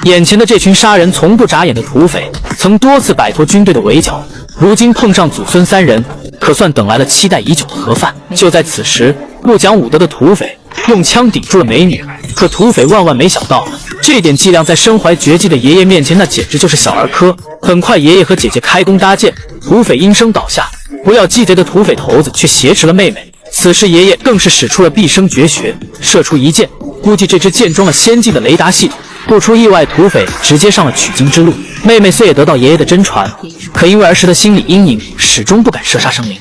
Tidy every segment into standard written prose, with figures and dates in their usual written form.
眼前的这群杀人从不眨眼的土匪，曾多次摆脱军队的围剿，如今碰上祖孙三人，可算等来了期待已久的盒饭。就在此时，不讲武德的土匪用枪顶住了美女，可土匪万万没想到，这点伎俩在身怀绝技的爷爷面前，那简直就是小儿科。很快，爷爷和姐姐开弓搭箭，土匪应声倒下。不要鸡贼的土匪头子却挟持了妹妹。此时，爷爷更是使出了毕生绝学，射出一箭。估计这支箭装了先进的雷达系统。不出意外，土匪直接上了取经之路。妹妹虽也得到爷爷的真传，可因为儿时的心理阴影，始终不敢射杀生灵。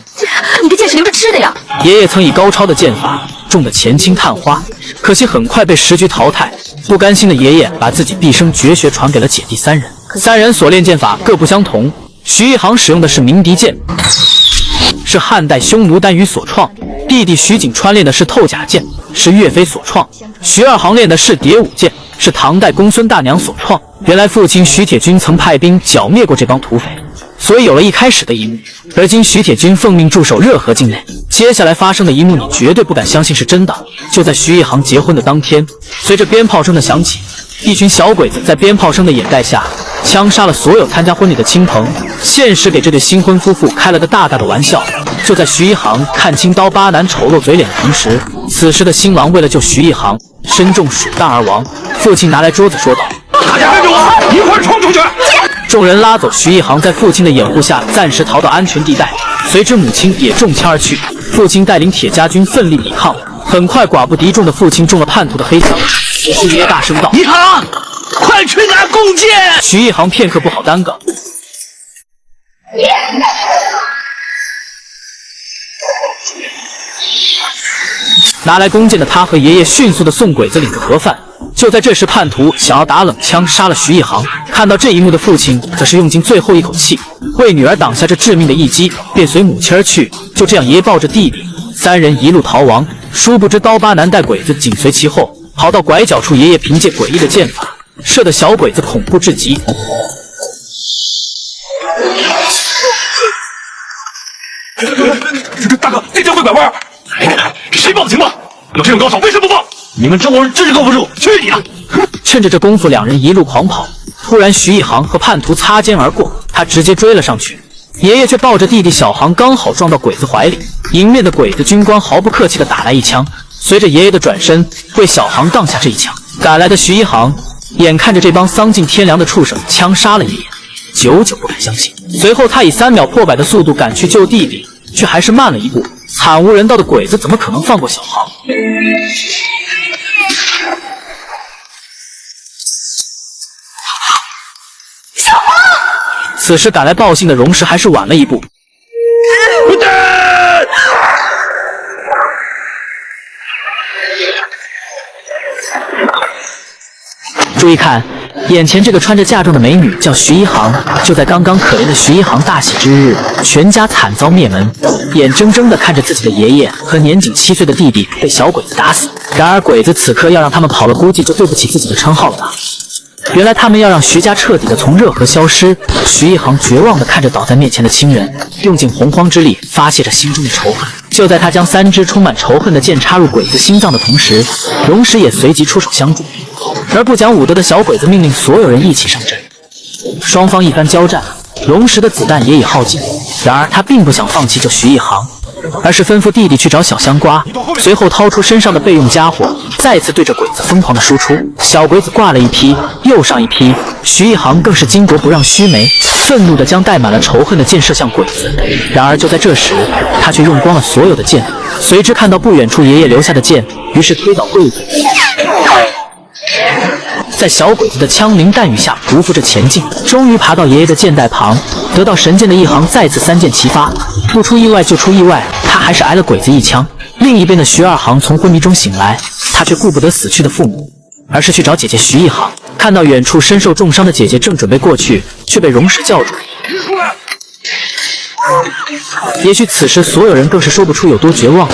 你的箭是留着吃的呀！爷爷曾以高超的剑法中得前倾探花，可惜很快被时局淘汰。不甘心的爷爷把自己毕生绝学传给了姐弟三人。三人所练剑法各不相同，徐一航使用的是鸣笛剑，是汉代匈奴单于所创；弟弟徐景川练的是透甲剑，是岳飞所创；徐二航练的是叠舞剑，是唐代公孙大娘所创。原来父亲徐铁军曾派兵剿灭过这帮土匪，所以有了一开始的一幕。而今徐铁军奉命驻守热河境内，接下来发生的一幕你绝对不敢相信是真的。就在徐一航结婚的当天，随着鞭炮声的响起，一群小鬼子在鞭炮声的掩盖下枪杀了所有参加婚礼的亲朋，现实给这对新婚夫妇开了个大大的玩笑。就在徐一航看清刀疤男丑陋嘴脸的同时，此时的新郎为了救徐一航，身中鼠弹而亡。父亲拿来桌子说道：“大家跟着我，一块冲出去！”众人拉走徐一航，在父亲的掩护下暂时逃到安全地带，随之母亲也中枪而去。父亲带领铁家军奋力抵抗，很快寡不敌众的父亲中了叛徒的黑枪。此时爷爷大声道：“一航，快去拿弓箭！”徐一航片刻不好耽搁，拿来弓箭的他和爷爷迅速地送鬼子领着盒饭。就在这时，叛徒想要打冷枪杀了徐一航。看到这一幕的父亲则是用尽最后一口气，为女儿挡下这致命的一击，便随母亲而去。就这样，爷爷抱着弟弟，三人一路逃亡。殊不知刀疤男带鬼子紧随其后，跑到拐角处，爷爷凭借诡异的剑法射得小鬼子恐怖至极。大哥，这将会拐弯！谁报的情报？有这种高手为什么不报？你们中国人真是够不住！去你的！趁着这功夫，两人一路狂跑。突然，徐一航和叛徒擦肩而过，他直接追了上去。爷爷却抱着弟弟小航，刚好撞到鬼子怀里。迎面的鬼子军官毫不客气地打来一枪，随着爷爷的转身，为小航挡下这一枪。赶来的徐一航眼看着这帮丧尽天良的畜生枪杀了爷爷，久久不敢相信。随后，他以3秒破百的速度赶去救弟弟，却还是慢了一步。惨无人道的鬼子怎么可能放过小航？此时赶来报信的荣石还是晚了一步。注意看，眼前这个穿着嫁妆的美女叫徐一航。就在刚刚，可怜的徐一航大喜之日，全家惨遭灭门，眼睁睁地看着自己的爷爷和年仅7岁的弟弟被小鬼子打死。然而鬼子此刻要让他们跑了，估计就对不起自己的称号了吧。原来他们要让徐家彻底的从热河消失。徐一航绝望地看着倒在面前的亲人，用尽洪荒之力发泄着心中的仇恨。就在他将3支充满仇恨的箭插入鬼子心脏的同时，荣石也随即出手相助。而不讲武德的小鬼子命令所有人一起上阵。双方一番交战，荣石的子弹也已耗尽。然而他并不想放弃救徐一航，而是吩咐弟弟去找小香瓜，随后掏出身上的备用家伙，再次对着鬼子疯狂的输出。小鬼子挂了一批又上一批，徐一航更是巾帼不让须眉，愤怒地将带满了仇恨的箭射向鬼子。然而就在这时，他却用光了所有的箭，随之看到不远处爷爷留下的箭，于是推倒柜子，在小鬼子的枪林弹雨下匍匐着前进，终于爬到爷爷的箭袋旁，得到神箭的一航再次3箭齐发。不出意外就出意外，他还是挨了鬼子一枪。另一边的徐二航从昏迷中醒来，他却顾不得死去的父母，而是去找姐姐徐一航。看到远处身受重伤的姐姐正准备过去，却被荣石叫住。也许此时所有人更是说不出有多绝望。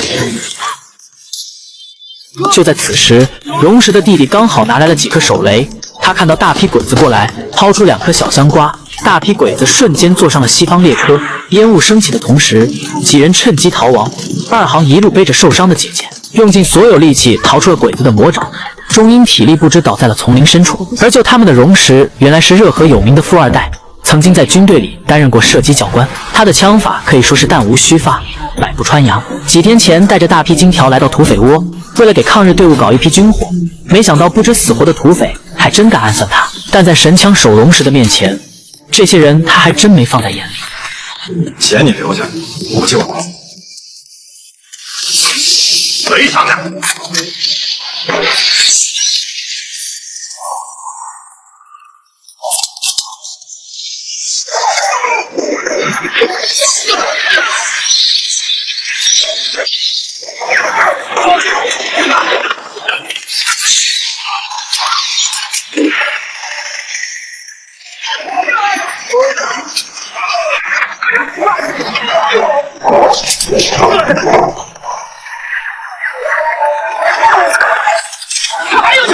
就在此时，荣石的弟弟刚好拿来了几颗手雷，他看到大批鬼子过来，掏出2颗小香瓜，大批鬼子瞬间坐上了西方列车。烟雾升起的同时，几人趁机逃亡。二航一路背着受伤的姐姐，用尽所有力气逃出了鬼子的魔爪。终终因体力不支倒在了丛林深处。而救他们的荣石原来是热河有名的富二代，曾经在军队里担任过射击教官，他的枪法可以说是弹无虚发，百步穿杨。几天前带着大批金条来到土匪窝，为了给抗日队伍搞一批军火，没想到不知死活的土匪还真敢暗算他。但在神枪手荣石的面前，这些人他还真没放在眼里。钱你留下，武器我拿。赔偿他。还有枪！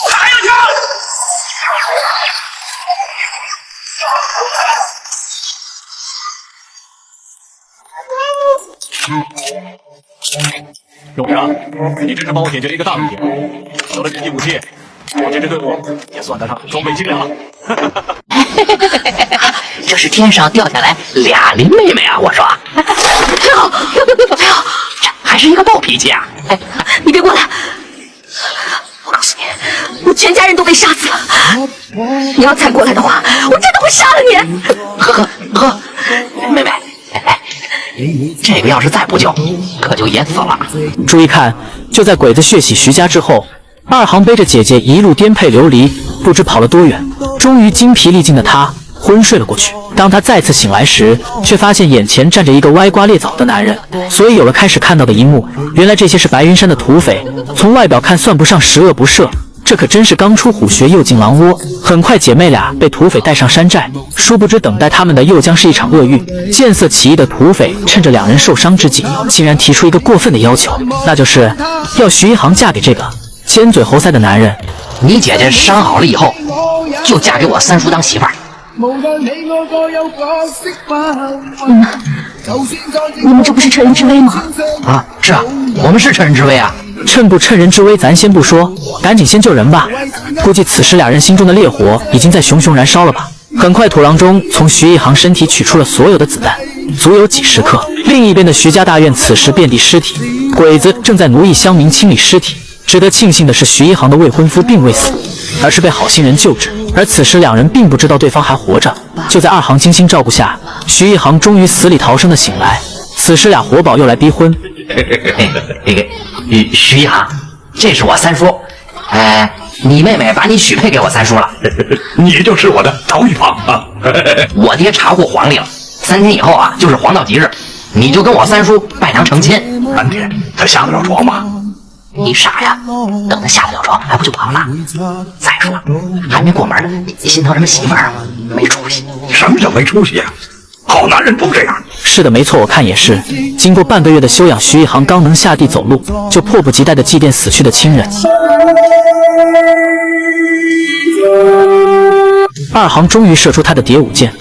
还有枪！永成，你真是帮我解决了一个大问题。有了这批武器，我这支队伍也算得上装备精良了。这是天上掉下来俩林妹妹啊！我说，太好，太好！这还是一个暴脾气啊！哎，你别过来！我告诉你，我全家人都被杀死了。你要再过来的话，我真的会杀了你！呵，妹妹，这个要是再不救，可就淹死了。注意看，就在鬼子血洗徐家之后，二航背着姐姐一路颠沛流离，不知跑了多远，终于精疲力尽的他昏睡了过去。当他再次醒来时，却发现眼前站着一个歪瓜裂枣的男人，所以有了开始看到的一幕。原来这些是白云山的土匪，从外表看算不上十恶不赦，这可真是刚出虎穴又进狼窝。很快姐妹俩被土匪带上山寨，殊不知等待他们的又将是一场厄运。见色起意的土匪趁着两人受伤之际，竟然提出一个过分的要求，那就是要徐一航嫁给这个尖嘴猴腮的男人。你姐姐伤好了以后，就嫁给我三叔当媳妇儿。你们这不是趁人之危吗？啊，是啊，我们是趁人之危啊。趁不趁人之危咱先不说，赶紧先救人吧。估计此时俩人心中的烈火已经在熊熊燃烧了吧。很快土郎中从徐一航身体取出了所有的子弹，足有几十颗。另一边的徐家大院此时遍地尸体，鬼子正在奴役乡民清理尸体。值得庆幸的是，徐一航的未婚夫并未死，而是被好心人救治。而此时两人并不知道对方还活着。就在二航精心照顾下，徐一航终于死里逃生的醒来。此时俩活宝又来逼婚。徐一航，这是我三叔。你妹妹把你许配给我三叔了。你就是我的曹玉芳啊！我爹查获皇令，3天以后啊就是黄道吉日，你就跟我三叔拜娘成亲。3天，他下得了床吗？你傻呀，等他下得了床还不就跑了？再说还没过门，你心疼什么媳妇儿啊？没出息。什么叫没出息呀？好男人不这样。是的，没错，我看也是。经过半个月的休养，徐一航刚能下地走路，就迫不及待地祭奠死去的亲人。二航终于射出他的蝶舞剑。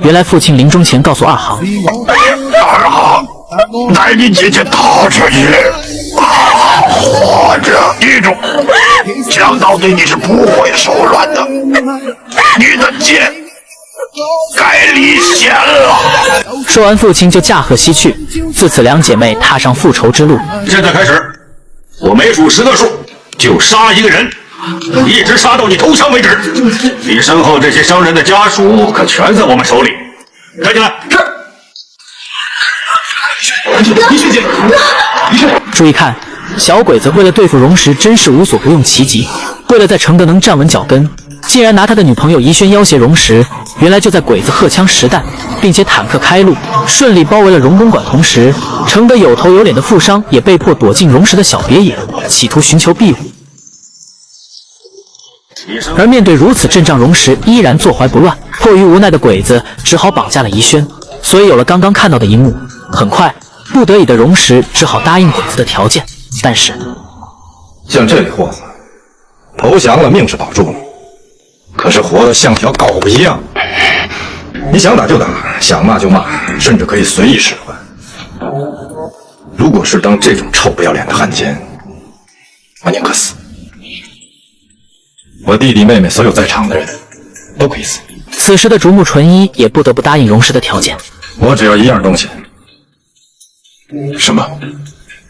原来父亲临终前告诉二航：“二航，带你姐姐逃出去，活着。记住，讲到底你是不会手软的，你的剑该离弦了。”说完，父亲就驾鹤西去。自此，两姐妹踏上复仇之路。现在开始，我每数10个数就杀一个人，一直杀到你投降为止。你身后这些商人的家属可全在我们手里。站起来！是。李学姐，注意看，小鬼子为了对付荣石，真是无所不用其极。为了在承德能站稳脚跟，竟然拿他的女朋友宜轩要挟荣石。原来就在鬼子荷枪实弹，并且坦克开路，顺利包围了荣公馆。同时，承德有头有脸的富商也被迫躲进荣石的小别野，企图寻求庇护。而面对如此阵仗，荣石依然坐怀不乱。迫于无奈的鬼子只好绑架了宜轩，所以有了刚刚看到的一幕。很快，不得已的荣石只好答应鬼子的条件，但是像这货子，投降了命是保住了，可是活得像条狗一样。你想打就打，想骂就骂，甚至可以随意使唤。如果是当这种臭不要脸的汉奸，我宁可死。我弟弟妹妹所有在场的人都可以死。此时的竹木纯一也不得不答应荣石的条件。我只要一样东西。什么？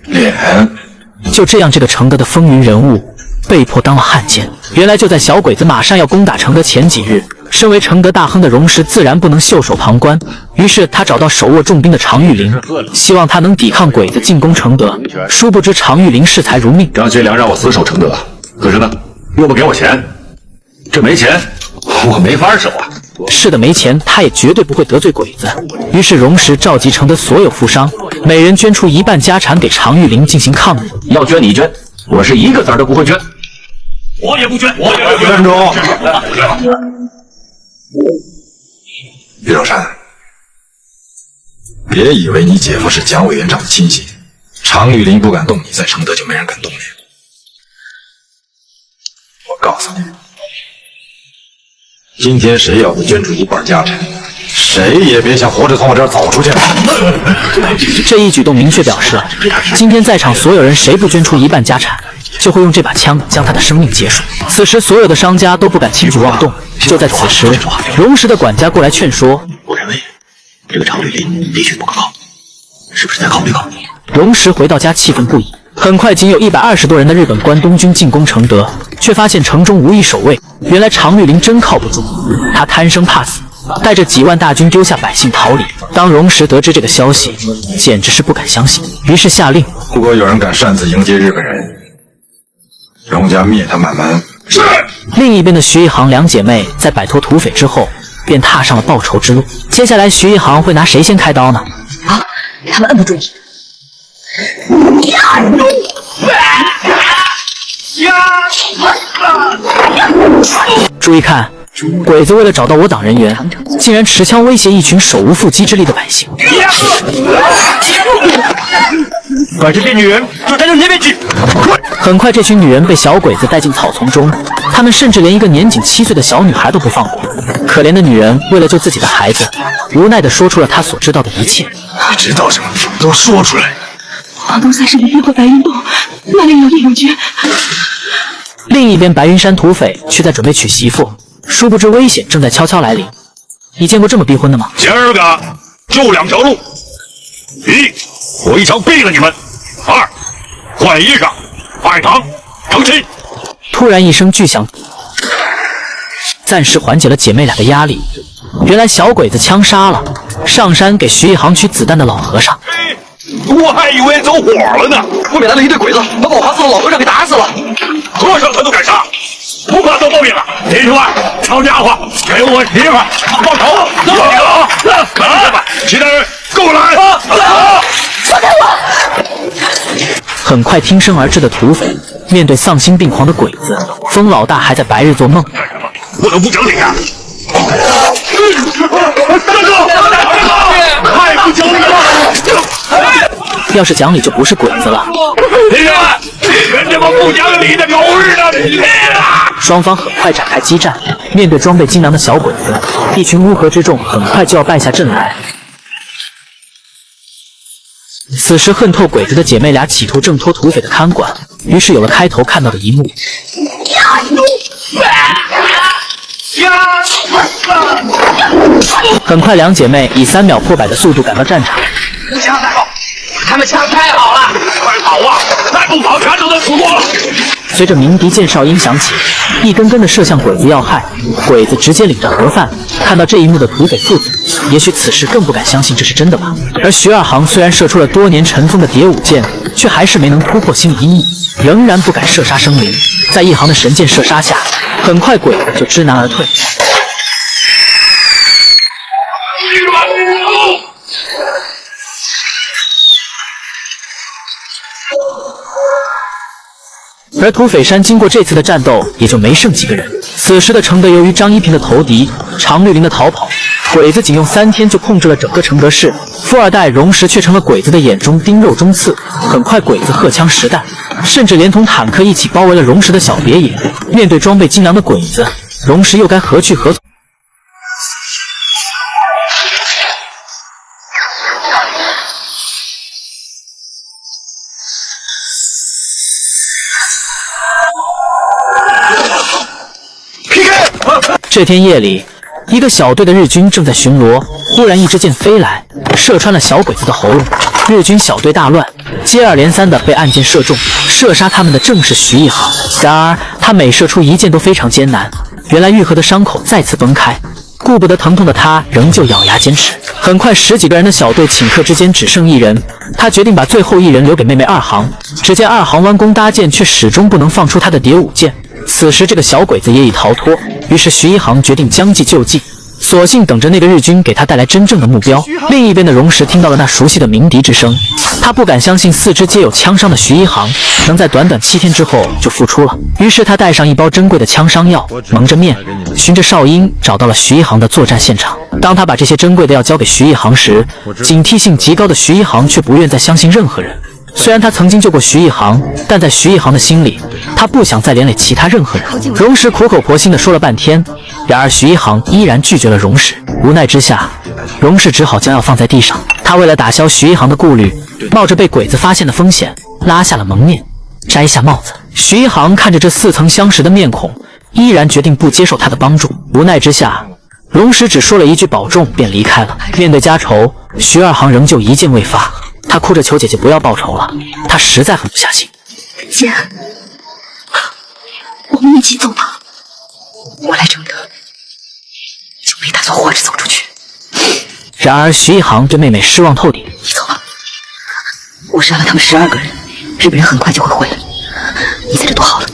脸。就这样，这个承德的风云人物被迫当了汉奸。原来就在小鬼子马上要攻打承德前几日，身为承德大亨的荣石自然不能袖手旁观，于是他找到手握重兵的常玉麟，希望他能抵抗鬼子进攻承德。殊不知常玉麟视财如命，张学良让我死守承德，可是呢，又不给我钱，这没钱我没法守啊。是的，没钱他也绝对不会得罪鬼子。于是荣石召集承德所有富商，每人捐出1半家产给常玉麟进行抗议。要捐你捐，我是一个子儿都不会捐。我也不捐，我也不捐。站住！于守山，别以为你姐夫是蒋委员长的亲戚，常玉麟不敢动你，在承德就没人敢动你。我告诉你，今天谁要不捐出1半家产，谁也别想活着从我这儿走出去。这一举动明确表示，今天在场所有人谁不捐出1半家产，就会用这把枪将他的生命结束。此时所有的商家都不敢轻举妄动。就在此时，荣石的管家过来劝说：我认为这个常玉麟的确不可靠，是不是再考虑考虑？荣石回到家气愤不已。很快，仅有120多人的日本关东军进攻承德，却发现城中无一守卫。原来常玉麟真靠不住，他贪生怕死，带着几万大军丢下百姓逃离。当荣石得知这个消息，简直是不敢相信，于是下令：如果有人敢擅自迎接日本人，荣家灭他满门。是。另一边的徐一航两姐妹在摆脱土匪之后，便踏上了报仇之路。接下来，徐一航会拿谁先开刀呢？好，他们摁不住你。注意看，鬼子为了找到我党人员，竟然持枪威胁一群手无缚鸡之力的百姓。把这些女人就带到那边去！很快，这群女人被小鬼子带进草丛中，他们甚至连一个年仅7岁的小女孩都不放过。可怜的女人为了救自己的孩子，无奈地说出了她所知道的一切。你知道什么？都说出来。黄东三是离会白云洞，那里有义勇军。另一边，白云山土匪却在准备娶媳妇，殊不知危险正在悄悄来临。你见过这么逼婚的吗？今儿个就2条路：一，我一枪毙了你们；二，换衣裳，拜堂，成亲。突然一声巨响，暂时缓解了姐妹俩的压力。原来小鬼子枪杀了上山给徐一航取子弹的老和尚。我还以为走火了呢，外面来了一队鬼子，把保华寺的老和尚给打死了。和尚他都敢杀，不怕遭报应了。林十万，抄家伙，给我媳妇报仇！赶紧吧，其他人跟我来！放开我！很快，听声而至的土匪面对丧心病狂的鬼子，风老大还在白日做梦。干什么？不能不整理呀！太不讲理了！要是讲理，就不是鬼子了。林十万，跟这帮不讲理的狗日的拼了！双方很快展开激战。面对装备精良的小鬼子，一群乌合之众很快就要败下阵来。此时恨透鬼子的姐妹俩企图挣脱土匪的看管，于是有了开头看到的一幕。很快，两姐妹以3秒破百的速度赶到战场。枪太好，他们枪太好了，快跑啊！再不跑，全都能死光了！随着鸣笛剑哨音响起，一根根的射向鬼子要害。鬼子直接领着盒饭。看到这一幕的土匪父子，也许此时更不敢相信这是真的吧。而徐二航虽然射出了多年尘封的蝶舞剑，却还是没能突破心理阴影，仍然不敢射杀生灵。在一航的神剑射杀下，很快鬼子就知难而退。而土匪山经过这次的战斗，也就没剩几个人。此时的承德由于张一平的投敌、常绿林的逃跑，鬼子仅用3天就控制了整个承德市，富二代荣石却成了鬼子的眼中钉肉中刺。很快，鬼子荷枪实弹，甚至连同坦克一起包围了荣石的小别野。面对装备精良的鬼子，荣石又该何去何从？这天夜里，一个小队的日军正在巡逻，忽然一支箭飞来，射穿了小鬼子的喉咙。日军小队大乱，接二连三的被暗箭射中，射杀他们的正是徐一航。然而他每射出一箭都非常艰难，原来愈合的伤口再次崩开，顾不得疼痛的他仍旧咬牙坚持。很快10几个人的小队顷刻之间只剩1人，他决定把最后1人留给妹妹二航。只见二航弯弓搭箭，却始终不能放出他的蝶舞箭。此时这个小鬼子也已逃脱，于是徐一航决定将计就计，索性等着那个日军给他带来真正的目标。另一边的荣石听到了那熟悉的鸣笛之声，他不敢相信4肢皆有枪伤的徐一航能在短短7天之后就复出了。于是他带上1包珍贵的枪伤药，蒙着面，循着哨音找到了徐一航的作战现场。当他把这些珍贵的药交给徐一航时，警惕性极高的徐一航却不愿再相信任何人。虽然他曾经救过徐一航，但在徐一航的心里，他不想再连累其他任何人。荣石苦口婆心地说了半天，然而徐一航依然拒绝了荣石。无奈之下，荣石只好将药放在地上。他为了打消徐一航的顾虑，冒着被鬼子发现的风险，拉下了蒙面，摘下帽子。徐一航看着这似曾相识的面孔，依然决定不接受他的帮助。无奈之下，荣石只说了一句保重便离开了。面对家仇，徐二航仍旧一箭未发。他哭着求姐姐不要报仇了，他实在狠不下心。姐，我们一起走吧。我来承德，就没打算活着走出去。然而徐一航对妹妹失望透顶。你走吧，我杀了他们12个人，日本人很快就会回来，你在这躲好了。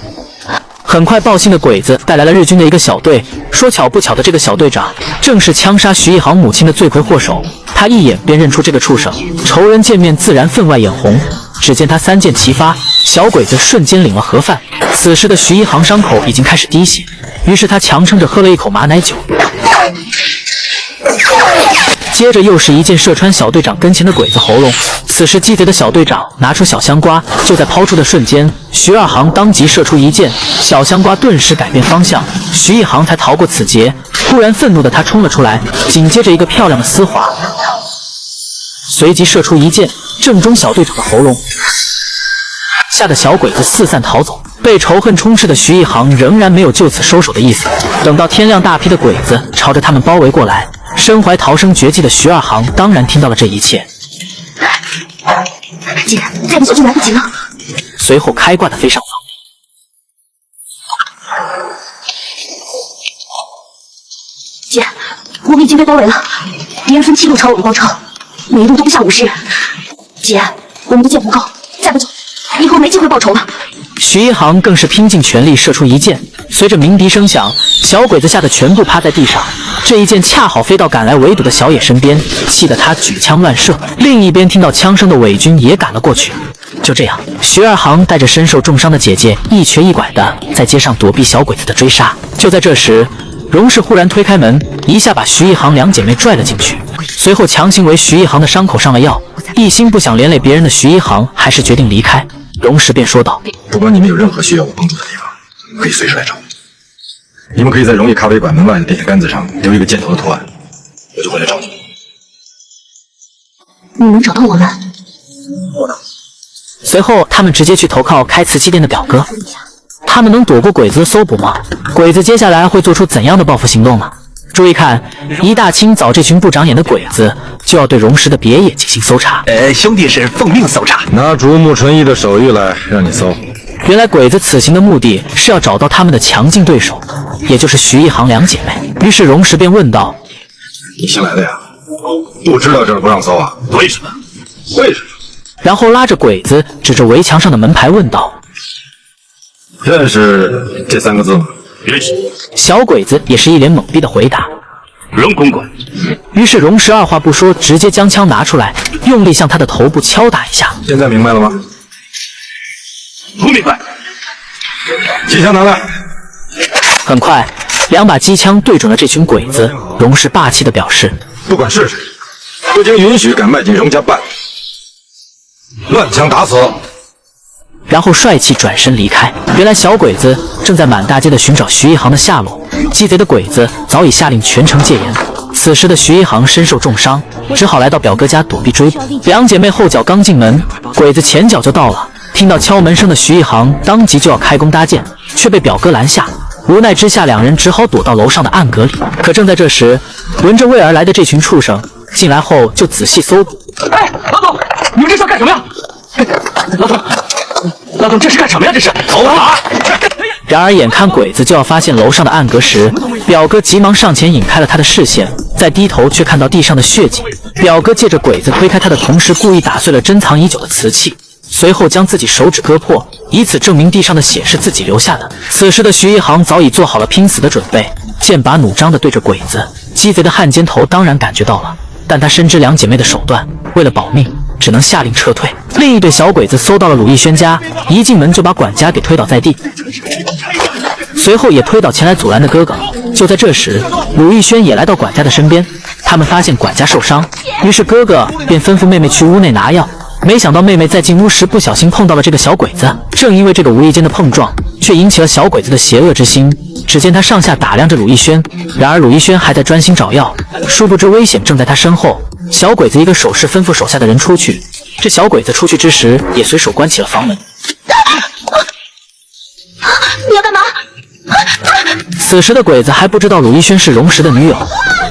很快，报信的鬼子带来了日军的一个小队。说巧不巧的，这个小队长正是枪杀徐一航母亲的罪魁祸首。他一眼便认出这个畜生，仇人见面自然分外眼红。只见他3箭齐发，小鬼子瞬间领了盒饭。此时的徐一航伤口已经开始滴血，于是他强撑着喝了一口马奶酒。接着又是一箭射穿小队长跟前的鬼子喉咙。此时鸡贼的小队长拿出小香瓜，就在抛出的瞬间，徐二航当即射出一箭，小香瓜顿时改变方向，徐一航才逃过此劫。突然愤怒的他冲了出来，紧接着一个漂亮的丝滑，随即射出一箭，正中小队长的喉咙，吓得小鬼子四散逃走。被仇恨充斥的徐一航仍然没有就此收手的意思。等到天亮，大批的鬼子朝着他们包围过来。身怀逃生绝技的徐二航当然听到了这一切，姐，再不走就来不及了。随后开挂的飞上房。姐，我们已经被包围了，敌人分7路朝我们包抄，每一路都不下50人。姐，我们的箭不够，再不走，以后没机会报仇了。徐一航更是拼尽全力射出一箭，随着鸣笛声响，小鬼子吓得全部趴在地上。这一箭恰好飞到赶来围堵的小野身边，气得他举枪乱射。另一边听到枪声的伪军也赶了过去。就这样，徐二航带着身受重伤的姐姐一瘸一拐的在街上躲避小鬼子的追杀。就在这时，荣氏忽然推开门，一下把徐一航2姐妹拽了进去，随后强行为徐一航的伤口上了药。一心不想连累别人的徐一航还是决定离开。荣氏便说道：“不管你们有任何需要我帮助的地方，可以随时来找我。你们可以在荣誉咖啡馆门外的电线杆子上留一个箭头的图案，我就会来找你们。你能找到我们？我能。”随后，他们直接去投靠开瓷器店的表哥。他们能躲过鬼子的搜捕吗？鬼子接下来会做出怎样的报复行动呢？注意看，一大清早，这群不长眼的鬼子就要对荣石的别野进行搜查。兄弟是奉命搜查，拿竹木纯一的手谕来，让你搜。原来鬼子此行的目的是要找到他们的强劲对手，也就是徐一航2姐妹。于是荣石便问道：“你新来的呀？不知道这儿不让搜啊？为什么？为什么？”然后拉着鬼子指着围墙上的门牌问道：“认识这3个字吗？”“认识。”小鬼子也是一脸懵逼的回答：“荣公馆。”于是荣石二话不说，直接将枪拿出来，用力向他的头部敲打一下。现在明白了吗？不明白。机枪拿来。很快，两把机枪对准了这群鬼子。荣氏霸气地表示：“不管是谁，不经允许敢迈进荣家半步，乱枪打死。”然后帅气转身离开。原来小鬼子正在满大街的寻找徐一航的下落，鸡贼的鬼子早已下令全城戒严。此时的徐一航身受重伤，只好来到表哥家躲避追捕。两姐妹后脚刚进门，鬼子前脚就到了。听到敲门声的徐一航当即就要开弓搭箭，却被表哥拦下。无奈之下，两人只好躲到楼上的暗格里。可正在这时，闻着味而来的这群畜生进来后就仔细搜捕。哎，老总，你们这是要干什么呀？老总，这是干什么呀？这是走啊！然而眼看鬼子就要发现楼上的暗格时，表哥急忙上前引开了他的视线，再低头却看到地上的血迹。表哥借着鬼子推开他的同时，故意打碎了珍藏已久的瓷器，随后将自己手指割破，以此证明地上的血是自己留下的。此时的徐一航早已做好了拼死的准备，剑拔弩张地对着鬼子。鸡贼的汉奸头当然感觉到了，但他深知两姐妹的手段，为了保命，只能下令撤退。另一队小鬼子搜到了鲁艺轩家，一进门就把管家给推倒在地，随后也推倒前来阻拦的哥哥。就在这时，鲁艺轩也来到管家的身边，他们发现管家受伤，于是哥哥便吩咐妹妹去屋内拿药。没想到妹妹在进屋时不小心碰到了这个小鬼子，正因为这个无意间的碰撞，却引起了小鬼子的邪恶之心。只见他上下打量着鲁艺轩，然而鲁艺轩还在专心找药，殊不知危险正在他身后。小鬼子一个手势吩咐手下的人出去，这小鬼子出去之时也随手关起了房门。你要干嘛？此时的鬼子还不知道鲁艺轩是荣石的女友，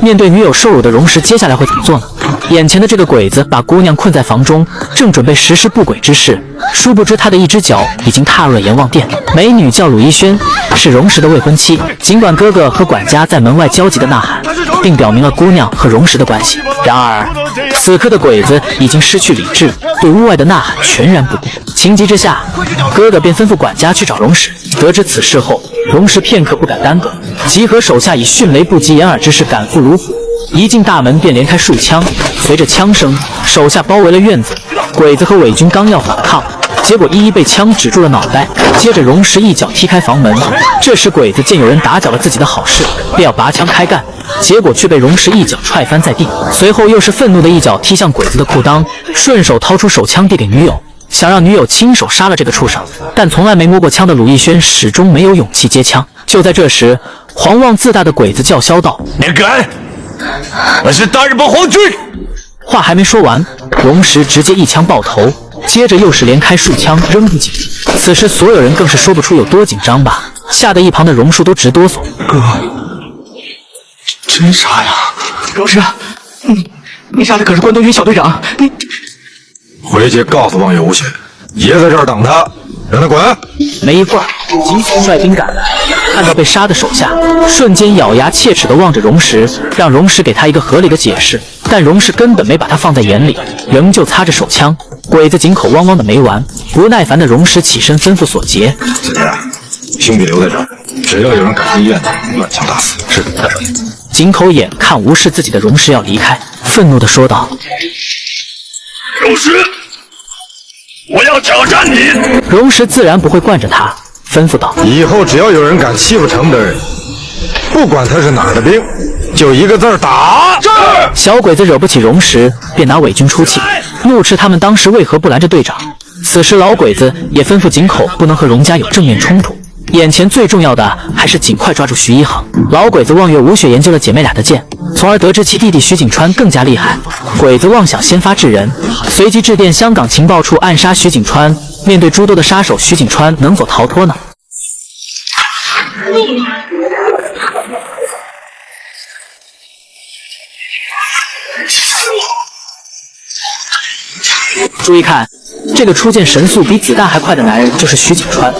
面对女友受辱的荣石，接下来会怎么做呢？眼前的这个鬼子把姑娘困在房中，正准备实施不轨之事，殊不知他的一只脚已经踏入了阎王殿。美女叫鲁艺轩，是荣石的未婚妻。尽管哥哥和管家在门外焦急地呐喊，并表明了姑娘和荣石的关系，然而此刻的鬼子已经失去理智，对屋外的呐喊全然不顾。情急之下，哥哥便吩咐管家去找荣石。得知此事后，荣石片刻不敢耽搁，集合手下以迅雷不及掩耳之势赶赴卢府。一进大门便连开数枪，随着枪声，手下包围了院子。鬼子和伪军刚要反抗，结果一一被枪指住了脑袋。接着荣石一脚踢开房门。这时鬼子见有人打搅了自己的好事，便要拔枪开干，结果却被荣石一脚踹翻在地。随后又是愤怒的一脚踢向鬼子的裤裆，顺手掏出手枪递给女友，想让女友亲手杀了这个畜生。但从来没摸过枪的鲁艺轩始终没有勇气接枪。就在这时，狂妄自大的鬼子叫嚣道：“你敢！我是大日本皇军！”话还没说完，荣石直接一枪爆头，接着又是连开数枪扔不紧。此时所有人更是说不出有多紧张吧，吓得一旁的荣树都直哆嗦。哥，真傻呀！荣石，你杀的可是关东军小队长，你回去告诉望月无雪，爷在这儿等他，让他滚。没一会儿，吉府率兵赶来，看到被杀的手下，瞬间咬牙切齿地望着荣石，让荣石给他一个合理的解释。但荣石根本没把他放在眼里，仍旧擦着手枪。鬼子井口汪汪的没完，不耐烦的荣石起身吩咐索杰：“姐姐，兄弟留在这儿，只要有人敢进院子，乱枪打死。”是，大少爷。井口眼看无视自己的荣石要离开，愤怒地说道：“荣石，我要挑战你！”荣石自然不会惯着他，吩咐道：“以后只要有人敢欺负城的人，不管他是哪儿的兵，就一个字儿打。”小鬼子惹不起荣石，便拿伪军出气，怒斥他们当时为何不拦着队长。此时老鬼子也吩咐井口不能和荣家有正面冲突，眼前最重要的还是尽快抓住徐一航。老鬼子望月无雪研究了姐妹俩的剑，从而得知其弟弟徐景川更加厉害。鬼子妄想先发制人，随即致电香港情报处暗杀徐景川。面对诸多的杀手，徐景川能否逃脱呢？注意看，这个出剑神速比子弹还快的男人就是徐景川。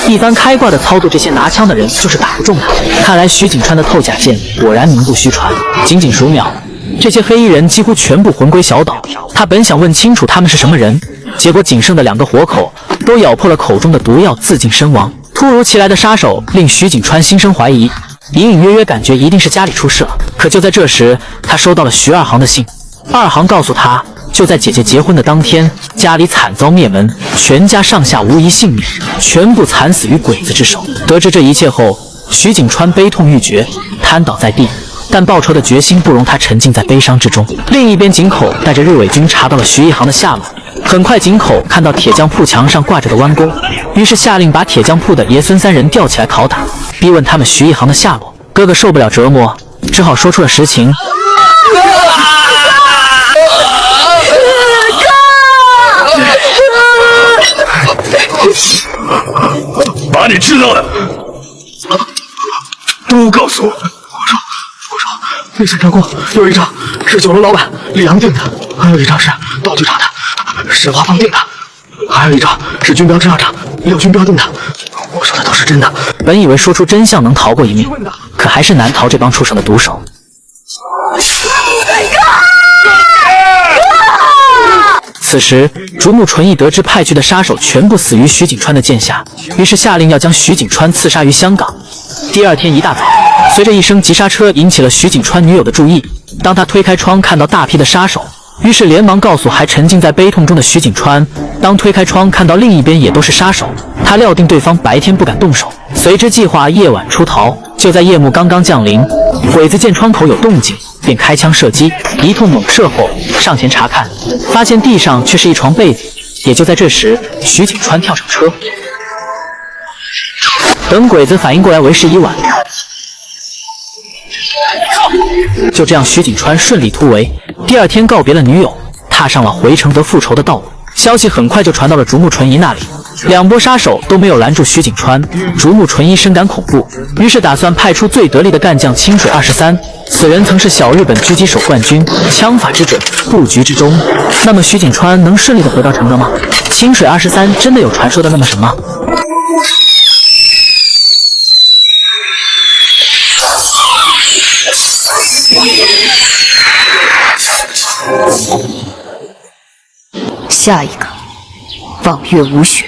一番开挂的操作，这些拿枪的人就是打不中他。看来徐景川的透甲剑果然名不虚传。仅仅数秒，这些黑衣人几乎全部魂归小岛。他本想问清楚他们是什么人，结果仅剩的2个活口都咬破了口中的毒药，自尽身亡。突如其来的杀手令徐景川心生怀疑，隐隐约约感觉一定是家里出事了。可就在这时，他收到了徐二航的信。二航告诉他，就在姐姐结婚的当天，家里惨遭灭门，全家上下无一幸免，全部惨死于鬼子之手。得知这一切后，徐景川悲痛欲绝，瘫倒在地。但报仇的决心不容他沉浸在悲伤之中。另一边，井口带着日伪军查到了徐一航的下落。很快，井口看到铁匠铺墙上挂着的弯弓，于是下令把铁匠铺的爷孙三人吊起来拷打，逼问他们徐一航的下落。哥哥受不了折磨，只好说出了实情。把你知道的都告诉我。我说，那3张弓有一张是酒楼老板李阳定的，还有一张是道具厂的沈华芳定的，还有一张是军标支上长廖军标定的。我说的都是真的。本以为说出真相能逃过一命，可还是难逃这帮畜生的毒手。此时，竹木纯一得知派去的杀手全部死于徐景川的剑下，于是下令要将徐景川刺杀于香港。第二天一大早，随着一声急刹车引起了徐景川女友的注意。当他推开窗看到大批的杀手，于是连忙告诉还沉浸在悲痛中的徐景川。当推开窗看到另一边也都是杀手，他料定对方白天不敢动手，随之计划夜晚出逃。就在夜幕刚刚降临，鬼子见窗口有动静，便开枪射击，一通猛射后上前查看，发现地上却是一床被子。也就在这时，徐景川跳上车。等鬼子反应过来，为时已晚。就这样，徐景川顺利突围。第二天告别了女友，踏上了回承德复仇的道路。消息很快就传到了竹木纯一那里，两波杀手都没有拦住徐景川。竹木纯一深感恐怖，于是打算派出最得力的干将清水23。此人曾是小日本狙击手冠军，枪法之准，布局之中。那么徐景川能顺利的回到承德吗？清水23真的有传说的那么神吗？下一个，望月无雪。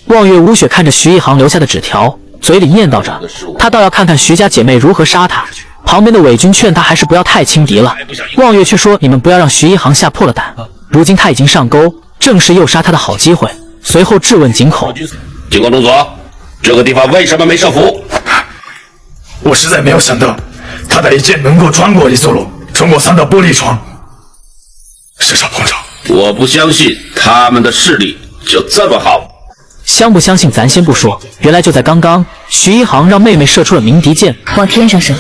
望月无雪看着徐一航留下的纸条，嘴里念叨着，他倒要看看徐家姐妹如何杀他。旁边的伪军劝他还是不要太轻敌了，望月却说：“你们不要让徐一航吓破了胆，如今他已经上钩，正是诱杀他的好机会。”随后质问井口：“警官中佐，这个地方为什么没设伏？”我实在没有想到，他的一剑能够穿过一座楼，穿过3道玻璃窗，射杀彭超。我不相信他们的视力就这么好。相不相信咱先不说，原来就在刚刚，徐一航让妹妹射出了鸣笛箭，往天上射。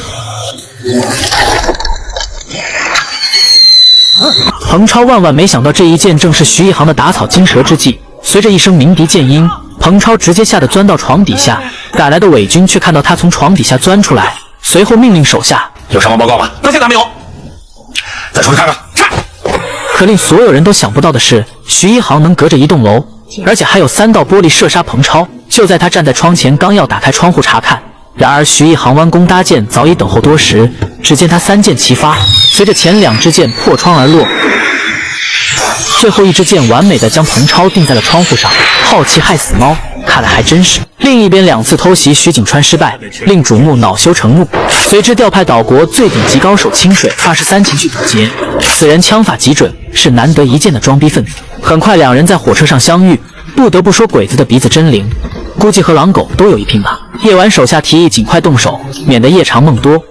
彭超万万没想到，这一箭正是徐一航的打草惊蛇之计。随着一声鸣笛箭音，彭超直接吓得钻到床底下。赶来的伪军却看到他从床底下钻出来，随后命令手下：“有伤亡报告吗？到现在没有。再出去看看。”可令所有人都想不到的是，徐一航能隔着一栋楼，而且还有3道玻璃射杀彭超。就在他站在窗前，刚要打开窗户查看，然而徐一航弯弓搭箭，早已等候多时。只见他3箭齐发，随着前2支箭破窗而落，最后1支箭完美的将彭超钉在了窗户上。好奇害死猫，看来还真是。另一边2次偷袭徐景川失败，令主目恼羞成怒，随之调派岛国最顶级高手清水23前去堵截。此人枪法极准，是难得一见的装逼分子。很快2人在火车上相遇，不得不说鬼子的鼻子真灵，估计和狼狗都有一拼吧。夜晚手下提议尽快动手，免得夜长梦多。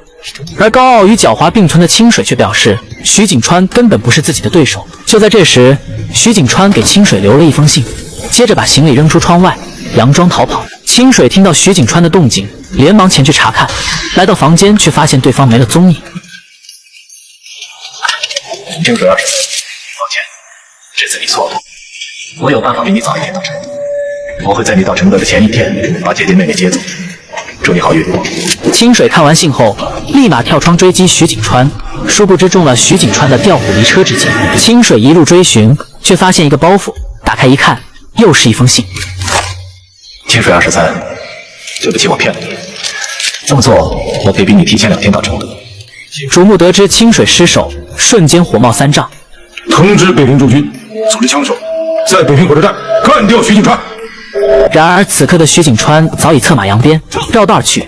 而高傲与狡猾并存的清水却表示，徐景川根本不是自己的对手。就在这时，徐景川给清水留了一封信，接着把行李扔出窗外，佯装逃跑。清水听到徐景川的动静，连忙前去查看，来到房间却发现对方没了踪影。清水20，抱歉，这次你错了，我有办法比你早一点到承德，我会在你到承德的前一天把姐姐妹妹接走，祝你好运。清水看完信后，立马跳窗追击徐景川，殊不知中了徐景川的调虎离车之计。清水一路追寻，却发现一个包袱，打开一看，又是一封信。清水23，对不起，我骗了你，这么做我可以比你提前2天到承德。主目得知清水失手，瞬间火冒三丈，通知北平驻军组织枪手，在北平火车站干掉徐景川。然而此刻的徐景川早已策马扬鞭，绕道而去。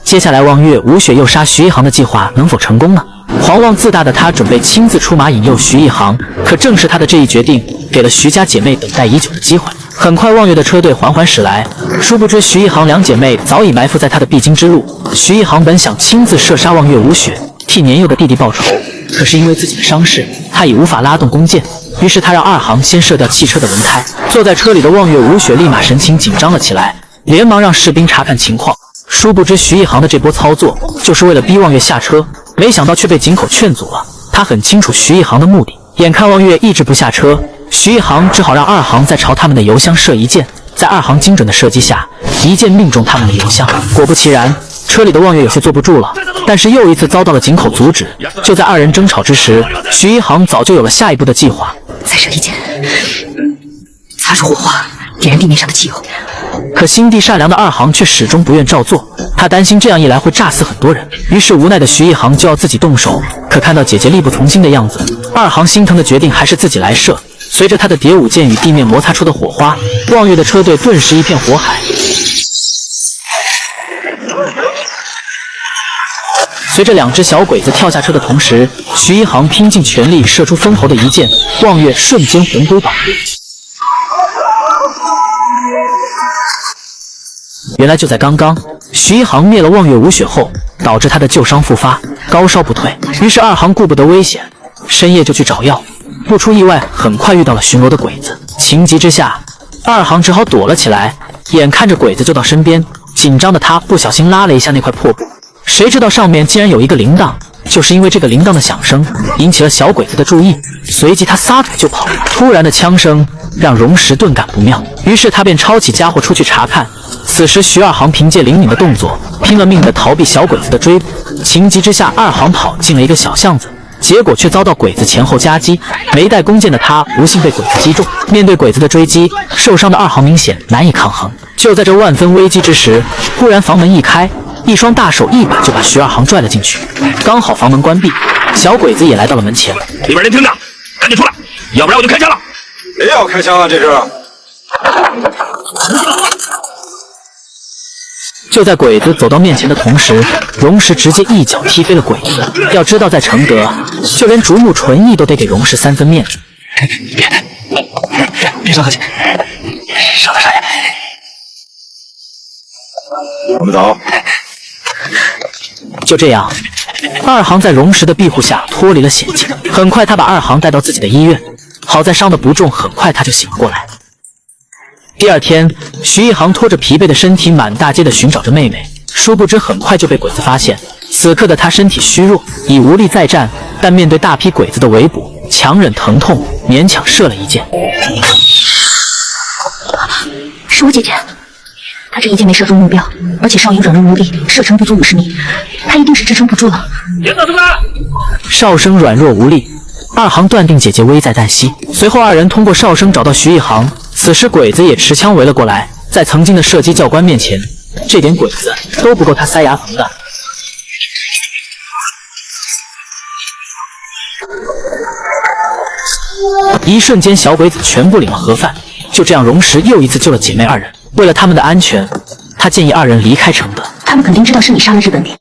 接下来望月无雪诱杀徐一航的计划能否成功呢？狂妄自大的他准备亲自出马引诱徐一航，可正是他的这一决定，给了徐家姐妹等待已久的机会。很快，望月的车队缓缓驶来，殊不知徐一航两姐妹早已埋伏在他的必经之路。徐一航本想亲自射杀望月无雪，替年幼的弟弟报仇，可是因为自己的伤势，他已无法拉动弓箭。于是他让二航先射掉汽车的轮胎。坐在车里的望月无雪立马神情紧张了起来，连忙让士兵查看情况。殊不知徐一航的这波操作就是为了逼望月下车，没想到却被井口劝阻了。他很清楚徐一航的目的，眼看望月一直不下车，徐一航只好让二航再朝他们的油箱射一箭。在二航精准的射击下，一箭命中他们的油箱。果不其然，车里的望月有些坐不住了，但是又一次遭到了井口阻止。就在二人争吵之时，徐一航早就有了下一步的计划。再射一箭，擦出火花，点燃地面上的汽油。可心地善良的二航却始终不愿照做，他担心这样一来会炸死很多人，于是无奈的徐一航就要自己动手。可看到姐姐力不从心的样子，二航心疼的决定还是自己来射。随着他的蝶舞剑与地面摩擦出的火花，望月的车队顿时一片火海。随着两只小鬼子跳下车的同时，徐一航拼尽全力射出封喉的一箭，望月瞬间魂归倒地。原来就在刚刚，徐一航灭了望月无雪后，导致他的旧伤复发，高烧不退。于是二航顾不得危险，深夜就去找药。不出意外，很快遇到了巡逻的鬼子。情急之下，二航只好躲了起来。眼看着鬼子就到身边，紧张的他不小心拉了一下那块破布，谁知道上面竟然有一个铃铛。就是因为这个铃铛的响声引起了小鬼子的注意，随即他撒腿就跑。突然的枪声让荣石顿感不妙，于是他便抄起家伙出去查看。此时徐二航凭借灵敏的动作，拼了命的逃避小鬼子的追捕。情急之下，二航跑进了一个小巷子，结果却遭到鬼子前后夹击。没带弓箭的他不幸被鬼子击中。面对鬼子的追击，受伤的二航明显难以抗衡。就在这万分危机之时，忽然房门一开，一双大手一把就把徐二航拽了进去。刚好房门关闭，小鬼子也来到了门前。里边人听着，赶紧出来，要不然我就开枪了。谁要开枪啊？这是？就在鬼子走到面前的同时，荣石直接一脚踢飞了鬼子。要知道，在承德，就连竹木纯义都得给荣石3分面子。别伤和气，少得少爷。我们走。就这样，二航在荣石的庇护下脱离了险境。很快，他把二航带到自己的医院，好在伤得不重，很快他就醒了过来。第二天，徐一航拖着疲惫的身体满大街的寻找着妹妹，殊不知很快就被鬼子发现。此刻的他身体虚弱，已无力再战，但面对大批鬼子的围捕，强忍疼痛，勉强射了一箭。是我姐姐，她这一箭没射中目标，而且上游软弱无力，射程不足50米，她一定是支撑不住了。哨声软弱无力，二航断定姐姐危在旦夕。随后二人通过哨声找到徐一航，此时鬼子也持枪围了过来。在曾经的射击教官面前，这点鬼子都不够他塞牙缝的。一瞬间，小鬼子全部领了盒饭。就这样，荣石又一次救了姐妹二人。为了他们的安全，他建议二人离开承德。他们肯定知道是你杀了日本兵，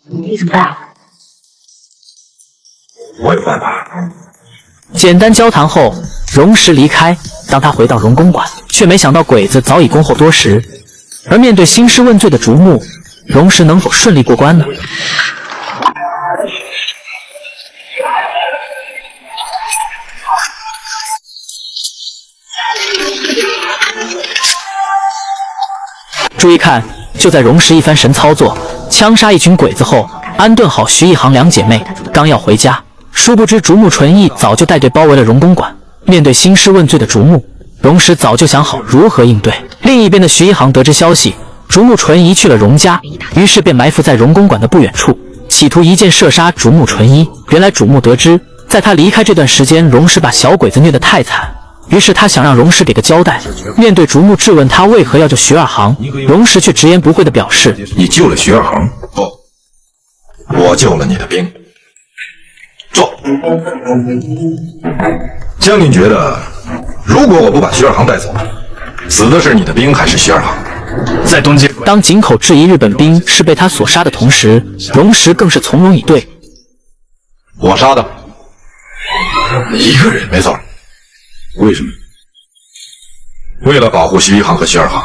你怎么办啊？我有办法。简单交谈后，荣石离开。当他回到荣公馆，却没想到鬼子早已恭候多时。而面对兴师问罪的竹木，荣石能否顺利过关呢？注意看，就在荣石一番神操作，枪杀一群鬼子后，安顿好徐一航两姐妹，刚要回家，殊不知竹木纯义早就带队包围了荣公馆。面对兴师问罪的竹木，荣石早就想好如何应对。另一边的徐一航得知消息，竹木纯一去了荣家，于是便埋伏在荣公馆的不远处，企图一箭射杀竹木纯一。原来竹木得知，在他离开这段时间，荣石把小鬼子虐得太惨，于是他想让荣石给个交代。面对竹木质问他为何要救徐二航，荣石却直言不讳地表示：“你救了徐二航？不，我救了你的兵。坐。将军觉得，如果我不把徐二航带走，死的是你的兵还是徐二航？在东京，当井口质疑日本兵是被他所杀的同时，荣石更是从容以对：“我杀的，一个人没错。为什么？为了保护徐一航和徐二航，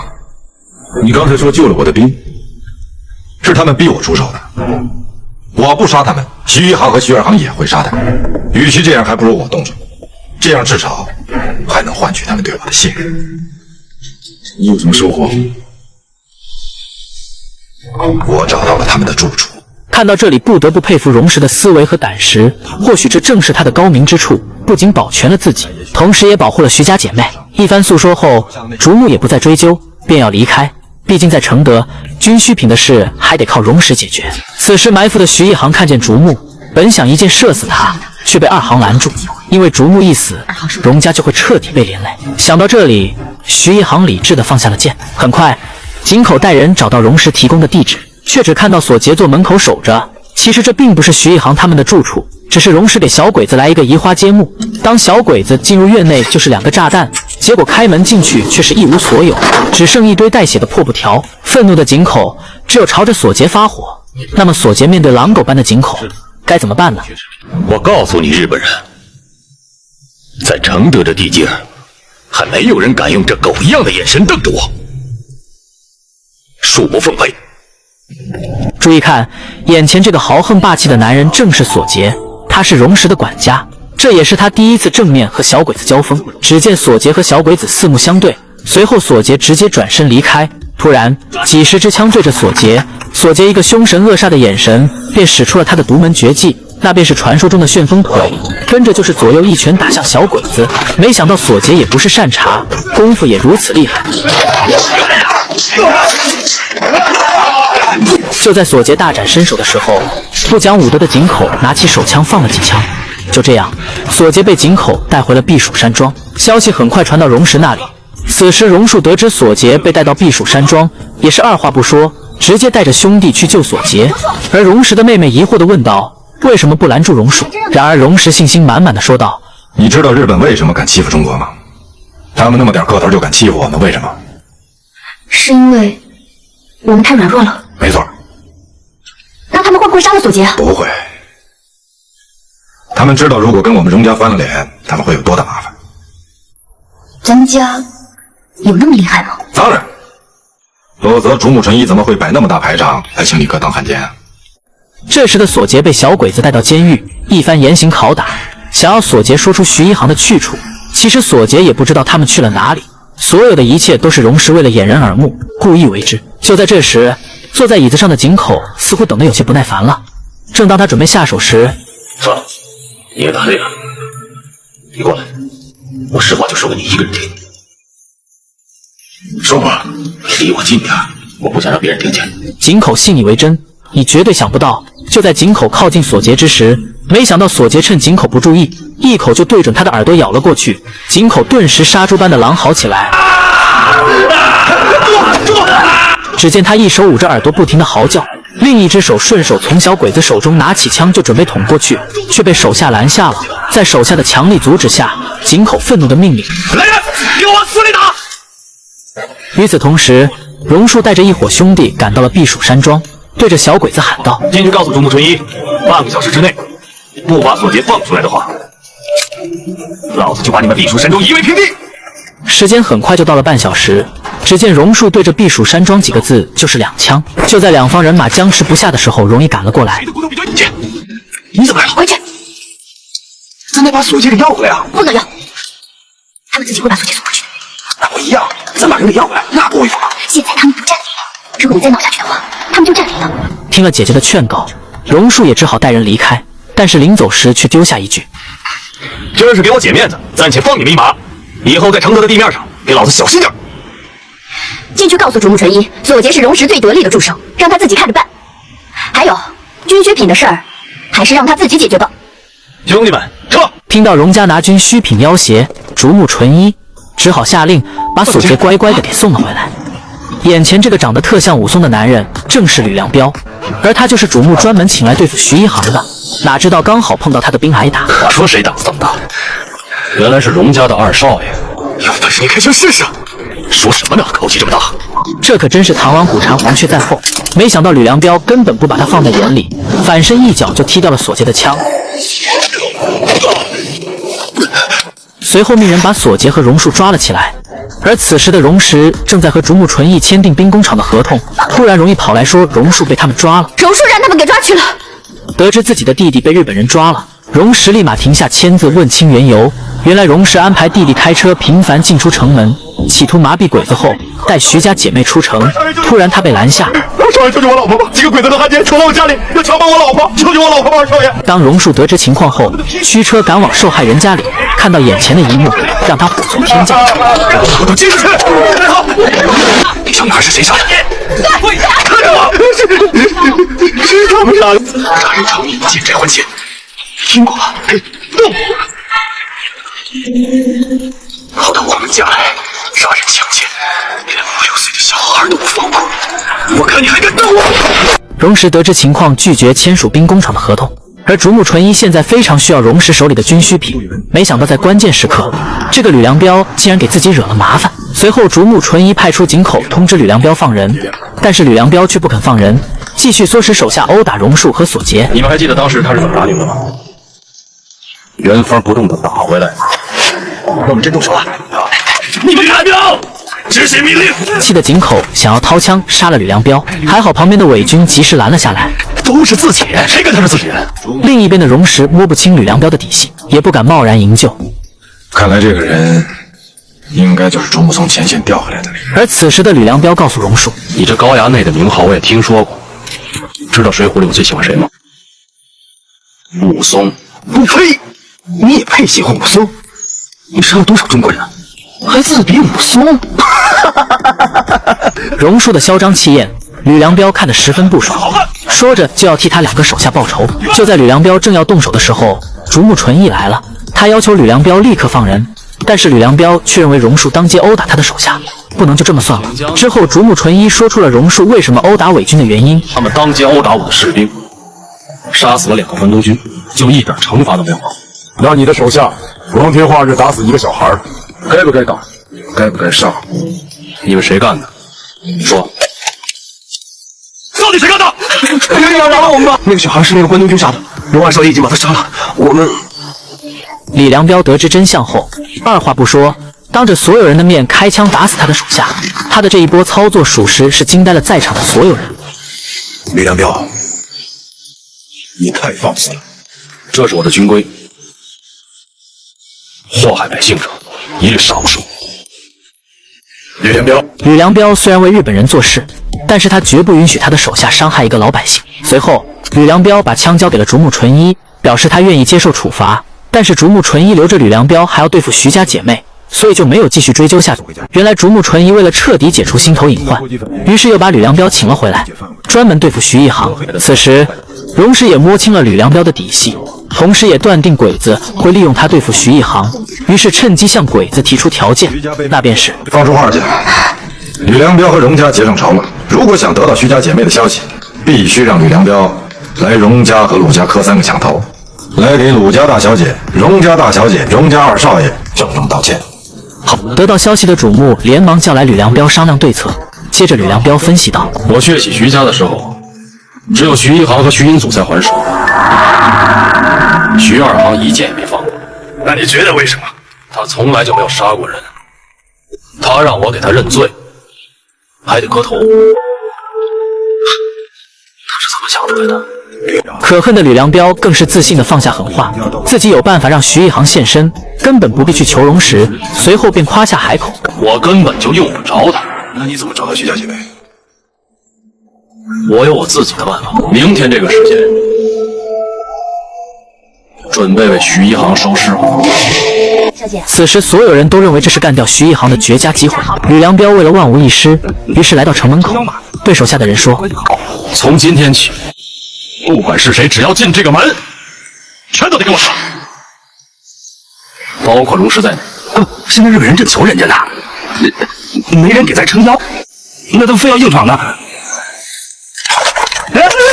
你刚才说救了我的兵，是他们逼我出手的。我不杀他们，徐一航和徐二航也会杀他们。与其这样，还不如我动手，这样至少还能换取他们对我的信任。你有什么收获？我找到了他们的住处。看到这里，不得不佩服荣石的思维和胆识，或许这正是他的高明之处，不仅保全了自己，同时也保护了徐家姐妹。一番诉说后，竹木也不再追究，便要离开。毕竟在承德，军需品的事还得靠荣石解决。此时埋伏的徐一航看见竹木，本想一箭射死他，却被二航拦住，因为竹木一死，荣家就会彻底被连累。想到这里，徐一航理智地放下了剑。很快，井口带人找到荣石提供的地址，却只看到索杰坐门口守着。其实这并不是徐一航他们的住处，只是荣石给小鬼子来一个移花接木。当小鬼子进入院内，就是2个炸弹，结果开门进去却是一无所有，只剩一堆带血的破布条。愤怒的井口只有朝着索杰发火。那么索杰面对狼狗般的井口，该怎么办呢？我告诉你，日本人，在承德这地界，还没有人敢用这狗一样的眼神瞪着我，恕不奉陪。注意看，眼前这个豪横霸气的男人正是索杰，他是荣石的管家，这也是他第一次正面和小鬼子交锋。只见索杰和小鬼子四目相对，随后索杰直接转身离开。突然，几十支枪对着索杰，索杰一个凶神恶煞的眼神，便使出了他的独门绝技，那便是传说中的旋风腿。跟着就是左右一拳打向小鬼子。没想到索杰也不是善茬，功夫也如此厉害。就在索杰大展身手的时候，不讲武德的井口拿起手枪放了几枪。就这样，索杰被井口带回了避暑山庄。消息很快传到荣石那里。此时荣树得知索杰被带到避暑山庄，也是二话不说，直接带着兄弟去救索杰。而荣石的妹妹疑惑地问道：“为什么不拦住荣树？”然而荣石信心满满地说道：“你知道日本为什么敢欺负中国吗？他们那么点个头就敢欺负我们，为什么？是因为我们太软弱了。没错。那他们会不会杀了索杰啊？不会。他们知道如果跟我们荣家翻了脸，他们会有多大麻烦。咱们家有那么厉害吗？当然，否则竹木纯一怎么会摆那么大排场来请你哥当汉奸啊？”这时的索杰被小鬼子带到监狱，一番严刑拷打，想要索杰说出徐一航的去处。其实索杰也不知道他们去了哪里，所有的一切都是荣石为了掩人耳目故意为之。就在这时，坐在椅子上的井口似乎等得有些不耐烦了。正当他准备下手时，算了，你也打累了，你过来，我实话就说给你一个人听。说吧，离我近点，我不想让别人听见。井口信以为真。你绝对想不到，就在井口靠近索杰之时，没想到索杰趁井口不注意，一口就对准他的耳朵咬了过去。井口顿时杀猪般的狼嚎起来。只见他一手捂着耳朵不停的嚎叫，另一只手顺手从小鬼子手中拿起枪就准备捅过去，却被手下拦下了。在手下的强力阻止下，井口愤怒的命令：“来人，给我往死里打！”与此同时，荣树带着一伙兄弟赶到了避暑山庄，对着小鬼子喊道：“进去告诉竹木纯一，半个小时之内不把索杰放出来的话，老子就把你们避暑山庄夷为平地！”时间很快就到了半小时，只见榕树对着避暑山庄几个字就是2枪。就在两方人马僵持不下的时候，容易赶了过来。姐，你怎么来了？回去，咱得把索杰给要回来啊！不能要，他们自己会把索杰送回去的。那不一样，咱把人给要回来，那不违法。现在他们不占理了，如果你再闹下去的话，他们就占理了。听了姐姐的劝告，榕树也只好带人离开，但是临走时却丢下一句：“这是给我姐面子，暂且放你们一马。以后在承德的地面上，给老子小心点。”进去告诉竹木纯一，索杰是荣石最得力的助手，让他自己看着办。还有军需品的事儿，还是让他自己解决吧。兄弟们，撤！听到荣家拿军需品要挟，竹木纯一只好下令把索杰乖乖的给送了回来。眼前这个长得特像武松的男人，正是吕良彪，而他就是主木专门请来对付徐一航的。哪知道刚好碰到他的兵挨打。我说谁胆子这么大？原来是荣家的二少爷。有本事你开枪试试！说什么呢？口气这么大！这可真是螳螂捕蝉，黄雀在后。没想到吕良彪根本不把他放在眼里，反身一脚就踢掉了索杰的枪。随随后命人把索杰和榕树抓了起来。而此时的荣石正在和竹木纯一签订兵工厂的合同，突然容易跑来说榕树被他们抓了。榕树让他们给抓去了。得知自己的弟弟被日本人抓了，荣石立马停下签字问清缘由。原来荣石安排弟弟开车频繁进出城门，企图麻痹鬼子后带徐家姐妹出城。突然他被拦下，少爷，救救我老婆吧！几个鬼子的汉奸闯到我家里，要强暴我老婆，救救我老婆吧，少爷！当榕树得知情况后，驱车赶往受害人家里，看到眼前的一幕，让他火从天降。我都进去！来好，小女孩是谁杀的？看着我！是他们杀的！杀人偿命，欠债还钱。听过吧？动！跑到我们家来，杀人抢钱，连5、6岁的小孩都不放过。我看你还敢动我！荣石得知情况，拒绝签署兵工厂的合同。而竹木纯一现在非常需要荣石手里的军需品，没想到在关键时刻，这个吕良彪竟然给自己惹了麻烦。随后，竹木纯一派出井口通知吕良彪放人，但是吕良彪却不肯放人，继续唆使手下殴打榕树和索杰。你们还记得当时他是怎么打你们的吗？原封不动的打回来。那我们真动手了！你们吕良彪，执行命令！气得井口想要掏枪杀了吕良彪，还好旁边的伪军及时拦了下来。都是自己人，谁跟他是自己人？另一边的荣石摸不清吕良彪的底细，也不敢贸然营救。看来这个人应该就是竹木从前线调回来的那个人。而此时的吕良彪告诉榕树：“你这高衙内的名号我也听说过，知道《水浒》里我最喜欢谁吗？武松。不呸！你也配喜欢武松？你杀了多少中国人？还自比武松？”榕树的嚣张气焰，吕良彪看得十分不爽，说着就要替他2个手下报仇。就在吕良彪正要动手的时候，竹木纯一来了，他要求吕良彪立刻放人，但是吕良彪却认为榕树当街殴打他的手下，不能就这么算了。之后，竹木纯一说出了榕树为什么殴打伪军的原因：他们当街殴打我的士兵，杀死了2个关东军，就一点惩罚都没有。那你的手下光天化日打死1个小孩，该不该打？该不该杀？你们谁干的？说。到底谁干的？饶了我们吧！那个小孩是那个关东军杀的，荣二少爷已经把他杀了。我们……李良彪得知真相后，二话不说，当着所有人的面开枪打死他的手下。他的这一波操作，属实是惊呆了在场的所有人。李良彪，你太放肆了！这是我的军规，祸害百姓者，一律杀无赦。吕良彪虽然为日本人做事，但是他绝不允许他的手下伤害一个老百姓。随后，吕良彪把枪交给了竹木纯一，表示他愿意接受处罚。但是竹木纯一留着吕良彪还要对付徐家姐妹，所以就没有继续追究下去。原来竹木纯一为了彻底解除心头隐患，于是又把吕良彪请了回来，专门对付徐一航。此时，荣石也摸清了吕良彪的底细，同时也断定鬼子会利用他对付徐一航，于是趁机向鬼子提出条件，那便是放出话去，吕良彪和荣家结上仇了。如果想得到徐家姐妹的消息，必须让吕良彪来荣家和鲁家磕3个响头，来给鲁家大小姐、荣家大小姐、荣家二少爷郑重道歉。好，得到消息的主目连忙叫来吕良彪商量对策。接着吕良彪分析道：“我血洗徐家的时候，只有徐一航和徐英祖才还手，徐二航一剑也没放过。那你觉得为什么？他从来就没有杀过人，他让我给他认罪，还得磕头。他是怎么想出来的？”可恨的吕良彪更是自信地放下狠话，自己有办法让徐一航现身，根本不必去求荣石。随后便夸下海口：“我根本就用不着他。那你怎么找到徐家姐妹？我有我自己的办法。明天这个时间，准备为徐一航收尸。”此时所有人都认为这是干掉徐一航的绝佳机会。吕良彪为了万无一失，于是来到城门口，对手下的人说：“从今天起，不管是谁，只要进这个门，全都得给我杀，包括荣师在内。现在日本人正求人家呢，没人给咱撑腰，那都非要硬闯呢。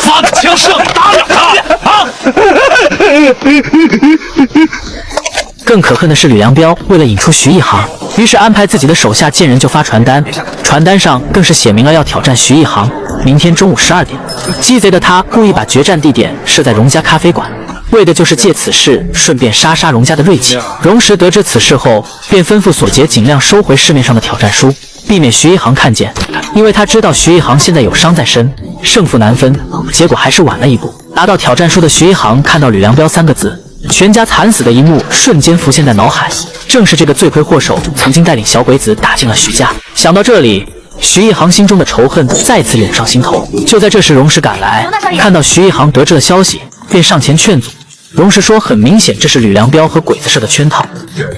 发的枪是让你打2个啊！”更可恨的是，吕良彪为了引出徐一航，于是安排自己的手下见人就发传单，传单上更是写明了要挑战徐一航，明天中午12点。鸡贼的他故意把决战地点设在荣家咖啡馆，为的就是借此事顺便杀荣家的锐气。荣石得知此事后，便吩咐索杰尽量收回市面上的挑战书，避免徐一航看见，因为他知道徐一航现在有伤在身，胜负难分。结果还是晚了一步。拿到挑战书的徐一航看到吕良彪3个字，全家惨死的一幕瞬间浮现在脑海。正是这个罪魁祸首曾经带领小鬼子打进了徐家。想到这里，徐一航心中的仇恨再次涌上心头。就在这时，荣石赶来，看到徐一航得知了消息，便上前劝阻。荣石说：“很明显，这是吕良彪和鬼子设的圈套，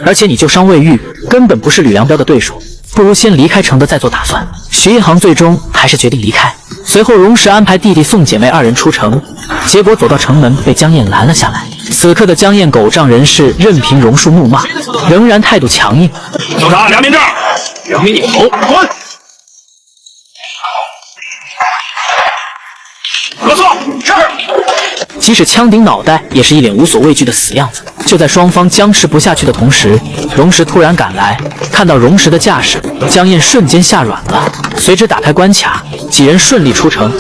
而且你旧伤未愈，根本不是吕良彪的对手，不如先离开承德再做打算。”徐一航最终还是决定离开。随后，荣石安排弟弟宋姐妹2人出城，结果走到城门被江燕拦了下来。此刻的江燕狗仗人势，任凭榕树怒骂，仍然态度强硬。搜查2名证，2名拧头，滚！合作，是。即使枪顶脑袋，也是一脸无所畏惧的死样子。就在双方僵持不下去的同时，荣石突然赶来，看到荣石的架势，江燕瞬间下软了，随之打开关卡，几人顺利出城。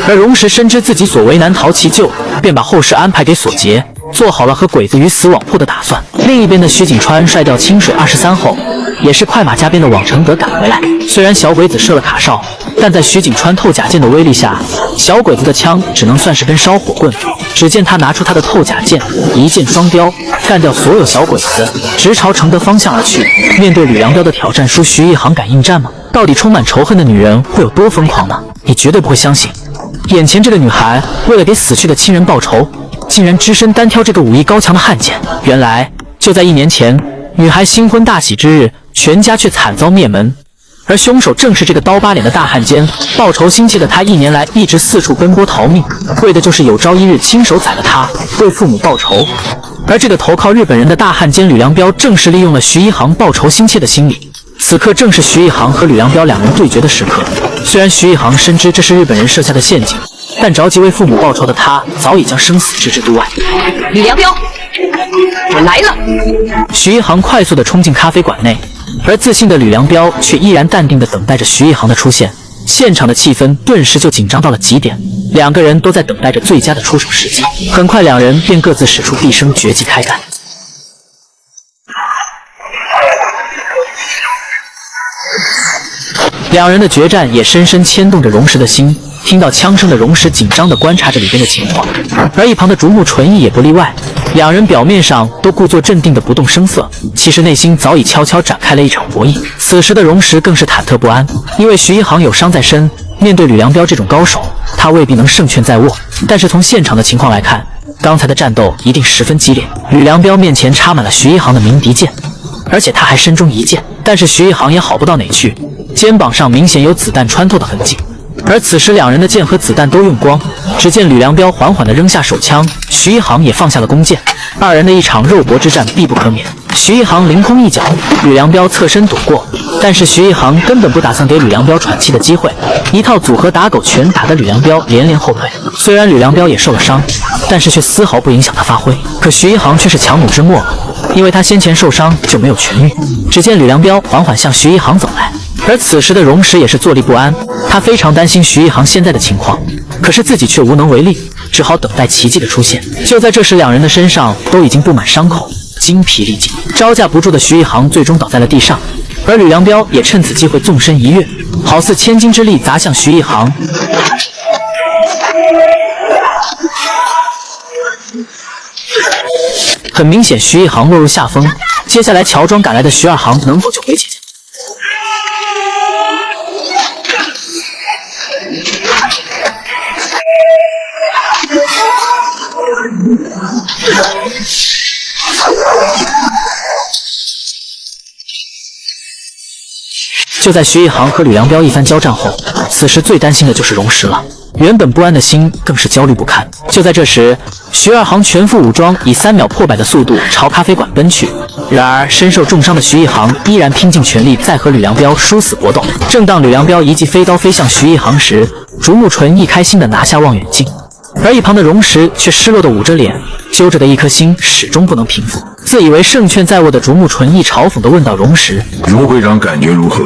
而荣石深知自己所为难逃其咎，便把后事安排给索杰，做好了和鬼子鱼死网破的打算。另一边的徐景川率调清水23后，也是快马加鞭的往承德赶回来。虽然小鬼子设了卡哨，但在徐景川透甲剑的威力下，小鬼子的枪只能算是根烧火棍。只见他拿出他的透甲剑，一剑双雕，干掉所有小鬼子，直朝承德方向而去。面对吕良彪的挑战书，徐一航敢应战吗？到底充满仇恨的女人会有多疯狂呢？你绝对不会相信，眼前这个女孩为了给死去的亲人报仇，竟然只身单挑这个武艺高强的汉奸。原来就在1年前，女孩新婚大喜之日，全家却惨遭灭门。而凶手正是这个刀疤脸的大汉奸。报仇心切的他1年来一直四处奔波逃命，为的就是有朝一日亲手宰了他，为父母报仇。而这个投靠日本人的大汉奸吕良彪，正是利用了徐一航报仇心切的心理。此刻正是徐一航和吕良彪2人对决的时刻。虽然徐一航深知这是日本人设下的陷阱，但着急为父母报仇的他，早已将生死置之度外。吕良彪，我来了！徐一航快速地冲进咖啡馆内，而自信的吕良彪却依然淡定地等待着徐一航的出现。现场的气氛顿时就紧张到了极点，2个人都在等待着最佳的出手时机。很快，2人便各自使出毕生绝技开干。2人的决战也深深牵动着荣石的心。听到枪声的荣石紧张地观察着里边的情况，而一旁的竹木纯一也不例外。2人表面上都故作镇定的不动声色，其实内心早已悄悄展开了一场博弈。此时的荣石更是忐忑不安，因为徐一航有伤在身，面对吕良彪这种高手，他未必能胜券在握。但是从现场的情况来看，刚才的战斗一定十分激烈。吕良彪面前插满了徐一航的鸣笛剑，而且他还身中一剑，但是徐一航也好不到哪去，肩膀上明显有子弹穿透的痕迹。而此时2人的剑和子弹都用光，只见吕良彪缓缓地扔下手枪，徐一航也放下了弓箭，2人的一场肉搏之战必不可免。徐一航凌空一脚，吕良彪侧身躲过，但是徐一航根本不打算给吕良彪喘气的机会，一套组合打狗拳打得吕良彪连连后退。虽然吕良彪也受了伤，但是却丝毫不影响他发挥。可徐一航却是强弩之末了，因为他先前受伤就没有痊愈。只见吕良彪缓缓向徐一航走来，而此时的荣石也是坐立不安，他非常担心徐一航现在的情况，可是自己却无能为力，只好等待奇迹的出现。就在这时，2人的身上都已经布满伤口，精疲力尽，招架不住的徐一航最终倒在了地上，而吕良彪也趁此机会纵身一跃，好似千斤之力砸向徐一航。很明显，徐一航落入下风，接下来乔装赶来的徐2航能否救回姐姐？就在徐一航和吕良彪一番交战后，此时最担心的就是荣石了。原本不安的心更是焦虑不堪。就在这时，徐2航全副武装，以3秒破百的速度朝咖啡馆奔去。然而身受重伤的徐一航依然拼尽全力在和吕良彪殊死搏斗。正当吕良彪一记飞刀飞向徐一航时，竹木纯一开心地拿下望远镜，而一旁的荣石却失落地捂着脸，揪着的一颗心始终不能平复。自以为胜券在握的竹木纯一嘲讽地问道：“荣石，荣会长感觉如何？”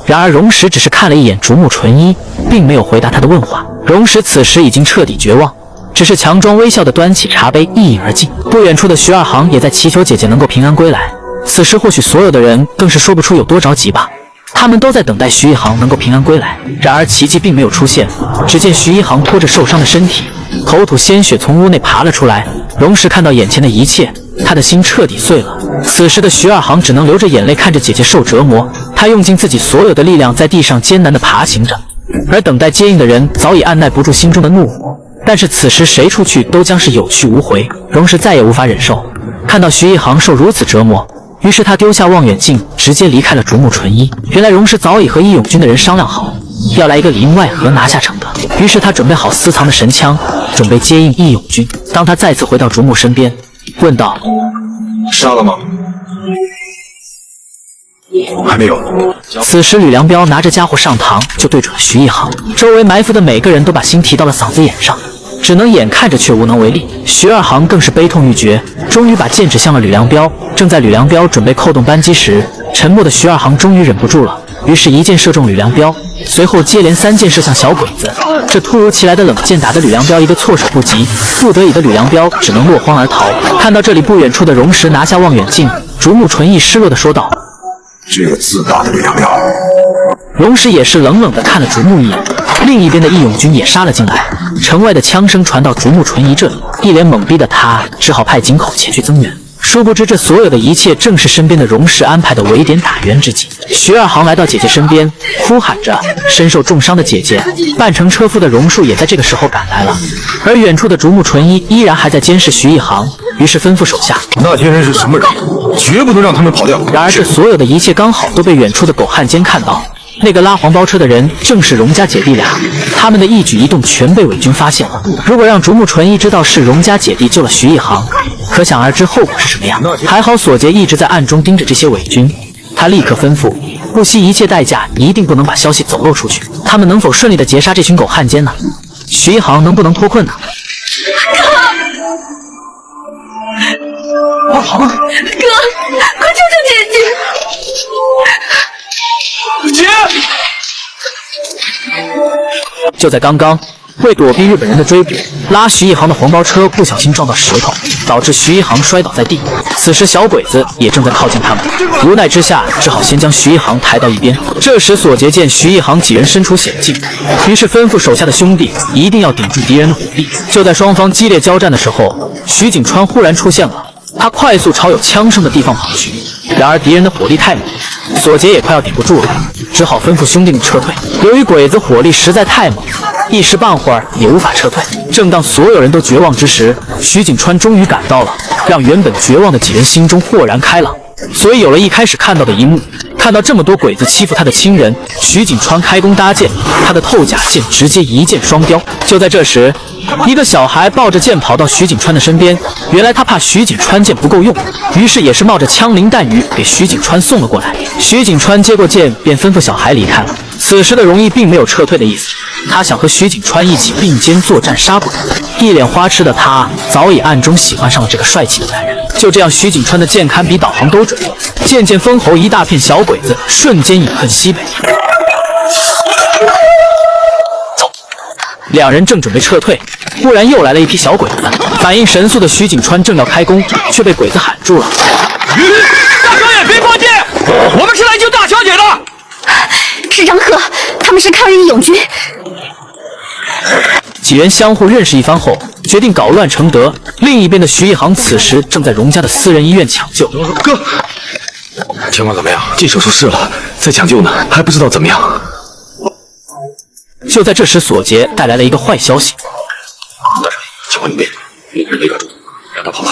然而荣石只是看了一眼竹木纯一，并没有回答他的问话。荣石此时已经彻底绝望，只是强装微笑的端起茶杯一饮而尽。不远处的徐二航也在祈求姐姐能够平安归来。此时或许所有的人更是说不出有多着急吧。他们都在等待徐一航能够平安归来，然而奇迹并没有出现。只见徐一航拖着受伤的身体，口吐鲜血从屋内爬了出来。荣石看到眼前的一切，他的心彻底碎了。此时的徐二航只能流着眼泪看着姐姐受折磨，他用尽自己所有的力量在地上艰难地爬行着，而等待接应的人早已按耐不住心中的怒火。但是此时谁出去都将是有去无回，荣石再也无法忍受看到徐一航受如此折磨。于是他丢下望远镜，直接离开了竹木纯一。原来荣石早已和义勇军的人商量好，要来一个里应外合拿下承德。于是他准备好私藏的神枪，准备接应义勇军。当他再次回到竹木身边，问道：“杀了吗？”“还没有。”此时吕良彪拿着家伙上膛，就对准了徐一航。周围埋伏的每个人都把心提到了嗓子眼上，只能眼看着却无能为力。徐二航更是悲痛欲绝，终于把剑指向了吕良彪。正在吕良彪准备扣动扳机时，沉默的徐二航终于忍不住了，于是一箭射中吕良彪，随后接连3箭射向小鬼子。这突如其来的冷箭打得吕良彪一个措手不及，不得已的吕良彪只能落荒而逃。看到这里，不远处的荣石拿下望远镜，竹木纯一失落地说道：“这个自大的吕良彪。”荣石也是冷冷地看了竹木一眼。另一边的义勇军也杀了进来，城外的枪声传到竹木纯一这里，一脸懵逼的他只好派井口前去增援。殊不知这所有的一切正是身边的荣石安排的围点打援之计。徐二航来到姐姐身边，呼喊着。身受重伤的姐姐，扮成车夫的榕树也在这个时候赶来了。而远处的竹木纯一依然还在监视徐一航，于是吩咐手下：“那些人是什么人？绝不能让他们跑掉。”然而这所有的一切刚好都被远处的狗汉奸看到。那个拉黄包车的人正是荣家姐弟俩，他们的一举一动全被伪军发现了。如果让竹木纯一知道是荣家姐弟救了徐一航，可想而知后果是什么样。还好索杰一直在暗中盯着这些伪军，他立刻吩咐，不惜一切代价，一定不能把消息走漏出去。他们能否顺利的截杀这群狗汉奸呢？徐一航能不能脱困呢？阿航，哥，快救救姐姐！姐！就在刚刚，为躲避日本人的追捕，拉徐一航的黄包车不小心撞到石头，导致徐一航摔倒在地。此时小鬼子也正在靠近他们，无奈之下只好先将徐一航抬到一边。这时索杰见徐一航几人身处险境，于是吩咐手下的兄弟一定要顶住敌人的火力。就在双方激烈交战的时候，徐景川忽然出现了，他快速朝有枪声的地方跑去。然而敌人的火力太猛，索杰也快要顶不住了，只好吩咐兄弟们撤退。由于鬼子火力实在太猛，一时半会儿也无法撤退。正当所有人都绝望之时，徐景川终于赶到了，让原本绝望的几人心中豁然开朗。所以有了一开始看到的一幕，看到这么多鬼子欺负他的亲人，徐景川开弓搭箭，他的透甲剑直接一箭双雕。就在这时，一个小孩抱着剑跑到徐景川的身边，原来他怕徐景川剑不够用，于是也是冒着枪林弹雨给徐景川送了过来。徐景川接过剑，便吩咐小孩离开了。此时的荣毅并没有撤退的意思，他想和徐景川一起并肩作战杀鬼。一脸花痴的他早已暗中喜欢上了这个帅气的男人。就这样，徐景川的剑堪比导航都准，渐渐封喉一大片小鬼子，瞬间饮恨西北。两人正准备撤退，忽然又来了一批小鬼子。反应神速的徐景川正要开弓，却被鬼子喊住了：“大小姐别过界，我们是来救大小姐的。”是张赫，他们是抗日义勇军。几人相互认识一番后，决定搞乱承德。另一边的徐一航此时正在荣家的私人医院抢救。哥，情况怎么样？进手术室了，在抢救呢，还不知道怎么样。就在这时，索杰带来了一个坏消息。大帅，情况有变，那个人没抓住，让他跑了。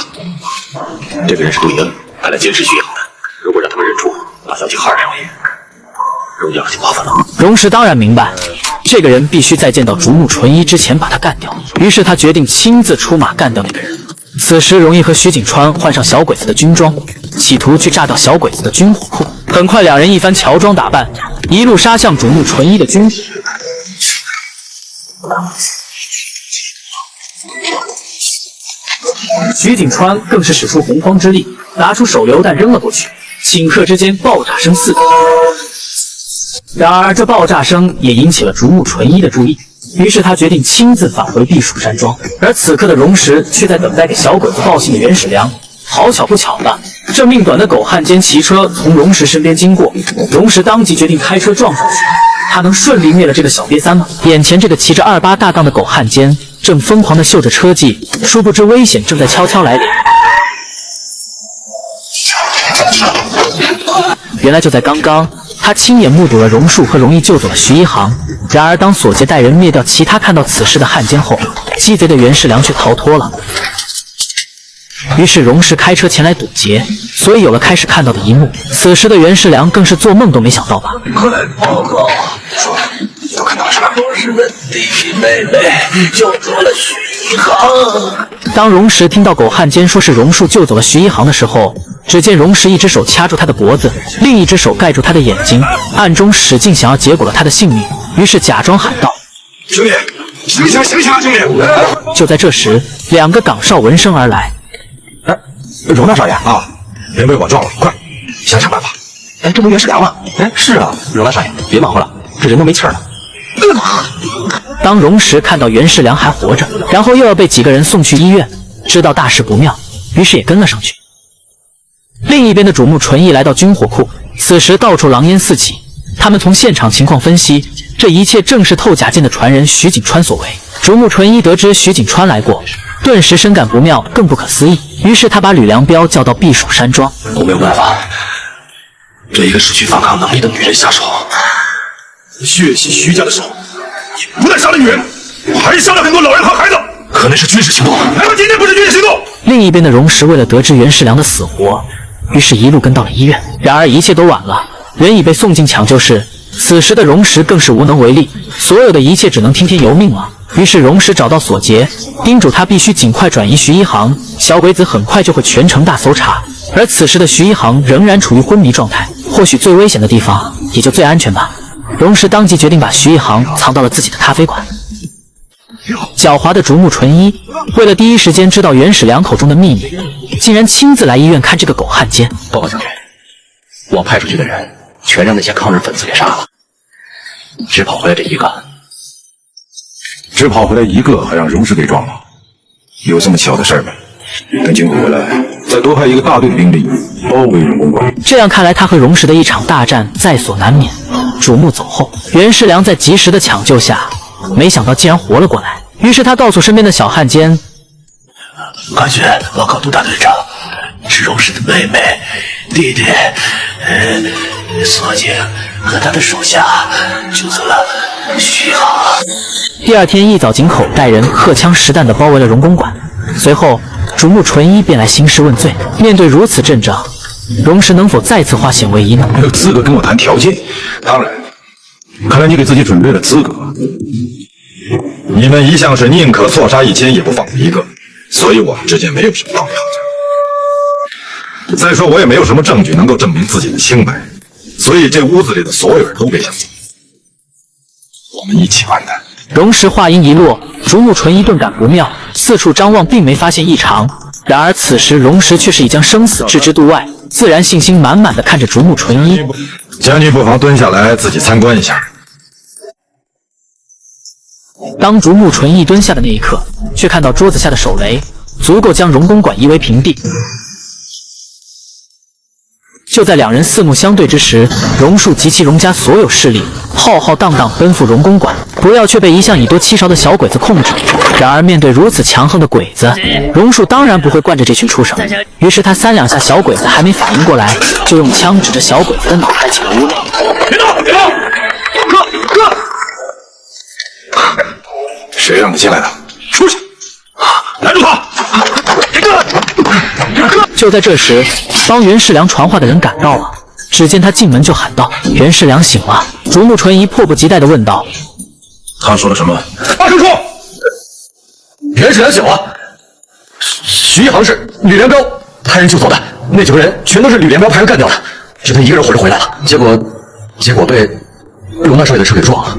这个人是杜伊恩，派来监视徐一航的。如果让他们认出，把小姐孩儿荣家就麻烦了。荣石当然明白，这个人必须在见到竹木纯一之前把他干掉，于是他决定亲自出马干掉那个人。此时，荣毅和徐景川换上小鬼子的军装，企图去炸掉小鬼子的军火库。很快，两人一番乔装打扮，一路杀向竹木纯一的军火。徐景川更是使出洪荒之力，拿出手榴弹扔了过去，顷刻之间爆炸声四起。然而这爆炸声也引起了竹木纯一的注意，于是他决定亲自返回避暑山庄。而此刻的荣石却在等待给小鬼子报信的袁世良。好巧不巧的，这命短的狗汉奸骑车从荣石身边经过，荣石当即决定开车撞上去。他能顺利灭了这个小瘪三吗？眼前这个骑着28大杠的狗汉奸正疯狂地秀着车技，殊不知危险正在悄悄来临。原来就在刚刚，他亲眼目睹了荣树和荣义救走了徐一航。然而当索杰带人灭掉其他看到此事的汉奸后，鸡贼的袁世良却逃脱了。于是荣石开车前来堵截，所以有了开始看到的一幕。此时的袁世良更是做梦都没想到吧。快来报告，说都看到了什么？荣石的弟弟妹妹救走了徐一航。当荣石听到狗汉奸说是荣树救走了徐一航的时候，只见荣石一只手掐住他的脖子，另一只手盖住他的眼睛，暗中使劲想要结果了他的性命，于是假装喊道：“兄弟，醒醒醒醒啊，兄弟！”就在这时，2个岗哨闻声而来。荣大少爷啊，人被我撞了，快想想办法。哎，这不袁世良吗？哎，是啊，荣大少爷，别忙活了，这人都没气儿了。当荣石看到袁世良还活着，然后又要被几个人送去医院，知道大事不妙，于是也跟了上去。另一边的主目纯一来到军火库，此时到处狼烟四起。他们从现场情况分析，这一切正是透甲剑的传人徐景川所为。主目纯一得知徐景川来过，顿时深感不妙，更不可思议。于是他把吕良彪叫到避暑山庄。我没有办法，对一个失去反抗能力的女人下手，血洗徐家的手，你不但杀了女人，还杀了很多老人和孩子，可能是军事行动。难道今天不是军事行动？另一边的荣石为了得知袁世良的死活，于是一路跟到了医院。然而一切都晚了，人已被送进抢救室。此时的荣石更是无能为力，所有的一切只能听天由命了。于是荣石找到索杰，叮嘱他必须尽快转移徐一航，小鬼子很快就会全城大搜查。而此时的徐一航仍然处于昏迷状态，或许最危险的地方也就最安全吧。荣石当即决定把徐一航藏到了自己的咖啡馆。狡猾的竹木纯一为了第一时间知道袁世良口中的秘密，竟然亲自来医院看这个狗汉奸。报告将军，我派出去的人全让那些抗日分子给杀了，只跑回来这一个。只跑回来一个，还让荣氏给撞了，有这么巧的事儿吗？等经过回来，再多派一个大队兵力包围荣公馆。这样看来，他和荣氏的一场大战在所难免。主目走后，袁世良在及时的抢救下，没想到竟然活了过来。于是他告诉身边的小汉奸：“感觉报告杜大队长，是荣氏的妹妹、弟弟，索杰和他的手下救走了徐航。”第二天一早，井口带人荷枪实弹地包围了荣公馆。随后，竹木纯一便来兴师问罪。面对如此阵仗，荣氏能否再次化险为夷呢？有资格跟我谈条件？当然，看来你给自己准备了资格。你们一向是宁可错杀1000，也不放过一个，所以我们之间没有什么道理好讲。再说，我也没有什么证据能够证明自己的清白，所以这屋子里的所有人都别想走，我们一起完蛋。荣氏话音一落，竹木纯一顿感不妙，四处张望，并没发现异常。然而此时荣石却是已将生死置之度外，自然信心满满的看着竹木纯一。将军不妨蹲下来自己参观一下。当竹木纯一蹲下的那一刻，却看到桌子下的手雷足够将荣公馆夷为平地。就在两人四目相对之时，荣树及其荣家所有势力浩浩荡荡奔赴荣公馆，不料却被一向以多欺少的小鬼子控制。然而面对如此强横的鬼子，荣树当然不会惯着这群畜生。于是他3两下，小鬼子还没反应过来，就用枪指着小鬼子的脑袋进了屋内。别动！别动！哥！谁让你进来的？出去！拦住他！就在这时，帮袁世良传话的人赶到了。只见他进门就喊道：“袁世良醒了！”竹木纯一迫不及待地问道：“他说了什么？大声说！”袁世良醒了，徐一航是吕连彪派人救走的，那9个人全都是吕连彪派人干掉的，只他一个人活着回来了，结果被荣大少爷的车给撞了。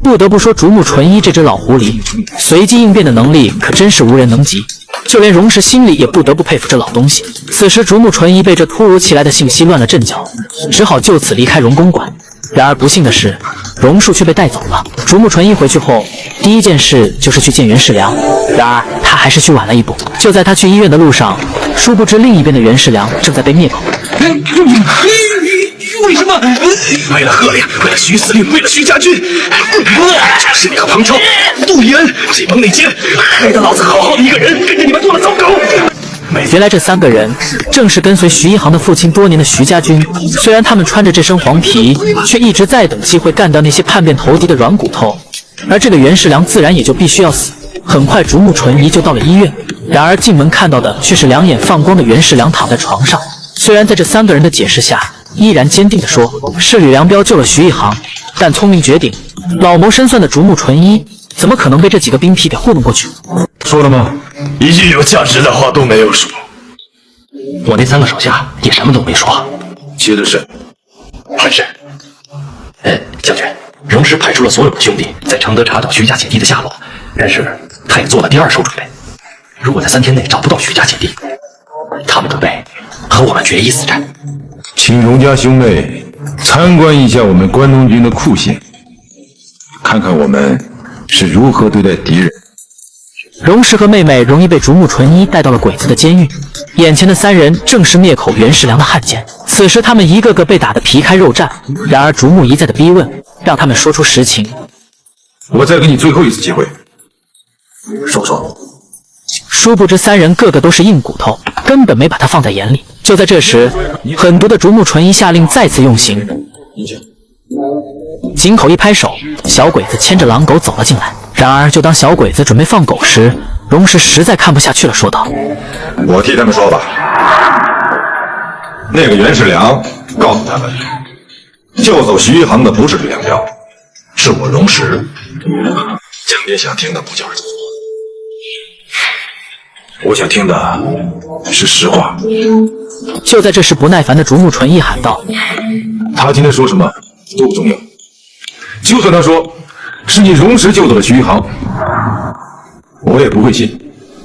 不得不说，竹木纯一这只老狐狸随机应变的能力可真是无人能及，就连荣氏心里也不得不佩服这老东西。此时竹木纯一被这突如其来的信息乱了阵脚，只好就此离开荣公馆。然而不幸的是，荣树却被带走了。竹木纯一回去后，第一件事就是去见袁世良。然而他还是去晚了一步。就在他去医院的路上，殊不知另一边的袁世良正在被灭口。为什么？为了贺令，为了徐司令，为了徐家军，是你和庞超、杜延这帮内奸，害得老子好好的一个人跟着你们做了走狗。原来这3个人正是跟随徐一航的父亲多年的徐家军。虽然他们穿着这身黄皮，却一直在等机会干掉那些叛变投敌的软骨头。而这个袁世良自然也就必须要死。很快，竹木纯一就到了医院。然而进门看到的却是两眼放光的袁世良躺在床上。虽然在这3个人的解释下，依然坚定地说是吕良彪救了徐一航，但聪明绝顶、老谋深算的竹木纯一怎么可能被这几个兵痞给糊弄过去？说了吗？一句有价值的话都没有说。我那3个手下也什么都没说。接着审。潘审。将军，荣师派出了所有的兄弟在承德查找徐家姐弟的下落，但是他也做了第2手准备。如果在3天内找不到徐家姐弟，他们准备和我们决一死战。请荣家兄妹参观一下我们关东军的酷刑，看看我们是如何对待敌人。荣氏和妹妹容易被竹木纯一带到了鬼子的监狱，眼前的3人正是灭口袁世良的汉奸。此时他们一个个被打得皮开肉绽，然而竹木一再的逼问，让他们说出实情。我再给你最后一次机会，说不说？殊不知3人个个都是硬骨头，根本没把他放在眼里。就在这时，狠毒的竹木纯一下令再次用刑。井口一拍手，小鬼子牵着狼狗走了进来。然而就当小鬼子准备放狗时，荣氏实在看不下去了，说道：我替他们说吧。那个袁世良告诉他们，救走徐一航的不是吕良彪，是我荣石。江爹想听的不就是这么多？我想听的是实话。就在这时，不耐烦的竹木纯一喊道：他今天说什么都不重要，就算他说是你荣石救走了徐一航，我也不会信。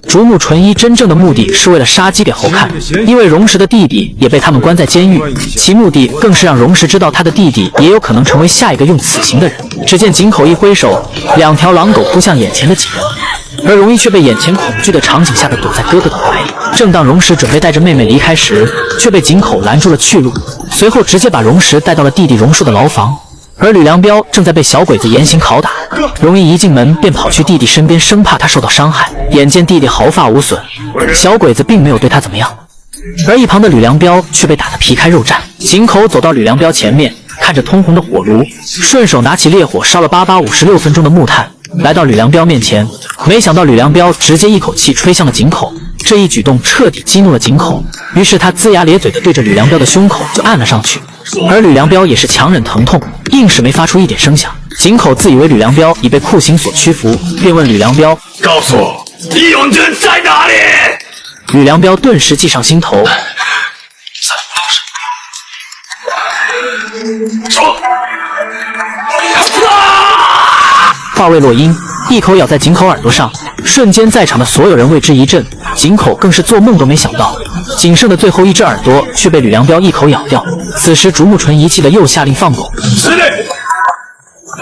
竹木纯一真正的目的是为了杀鸡给猴看，因为荣石的弟弟也被他们关在监狱，其目的更是让荣石知道他的弟弟也有可能成为下一个用死刑的人。只见井口一挥手，2条狼狗扑向眼前的几人，而荣一却被眼前恐惧的场景吓得躲在哥哥的怀里。正当荣石准备带着妹妹离开时，却被井口拦住了去路，随后直接把荣石带到了弟弟荣树的牢房。而吕良彪正在被小鬼子严刑拷打，荣一一进门便跑去弟弟身边，生怕他受到伤害。眼见弟弟毫发无损，小鬼子并没有对他怎么样，而一旁的吕良彪却被打得皮开肉绽。井口走到吕良彪前面，看着通红的火炉，顺手拿起烈火烧了56分钟的木炭，来到吕良彪面前。没想到吕良彪直接一口气吹向了井口，这一举动彻底激怒了井口，于是他龇牙咧嘴地对着吕良彪的胸口就按了上去。而吕良彪也是强忍疼痛，硬是没发出一点声响。井口自以为吕良彪已被酷刑所屈服，便问吕良彪：告诉我，义勇军在哪里？吕良彪顿时计上心头，说。话未落音，一口咬在井口耳朵上，瞬间在场的所有人为之一震。井口更是做梦都没想到，仅剩的最后一只耳朵却被吕良彪一口咬掉。此时竹木纯一气的又下令放狗。司令，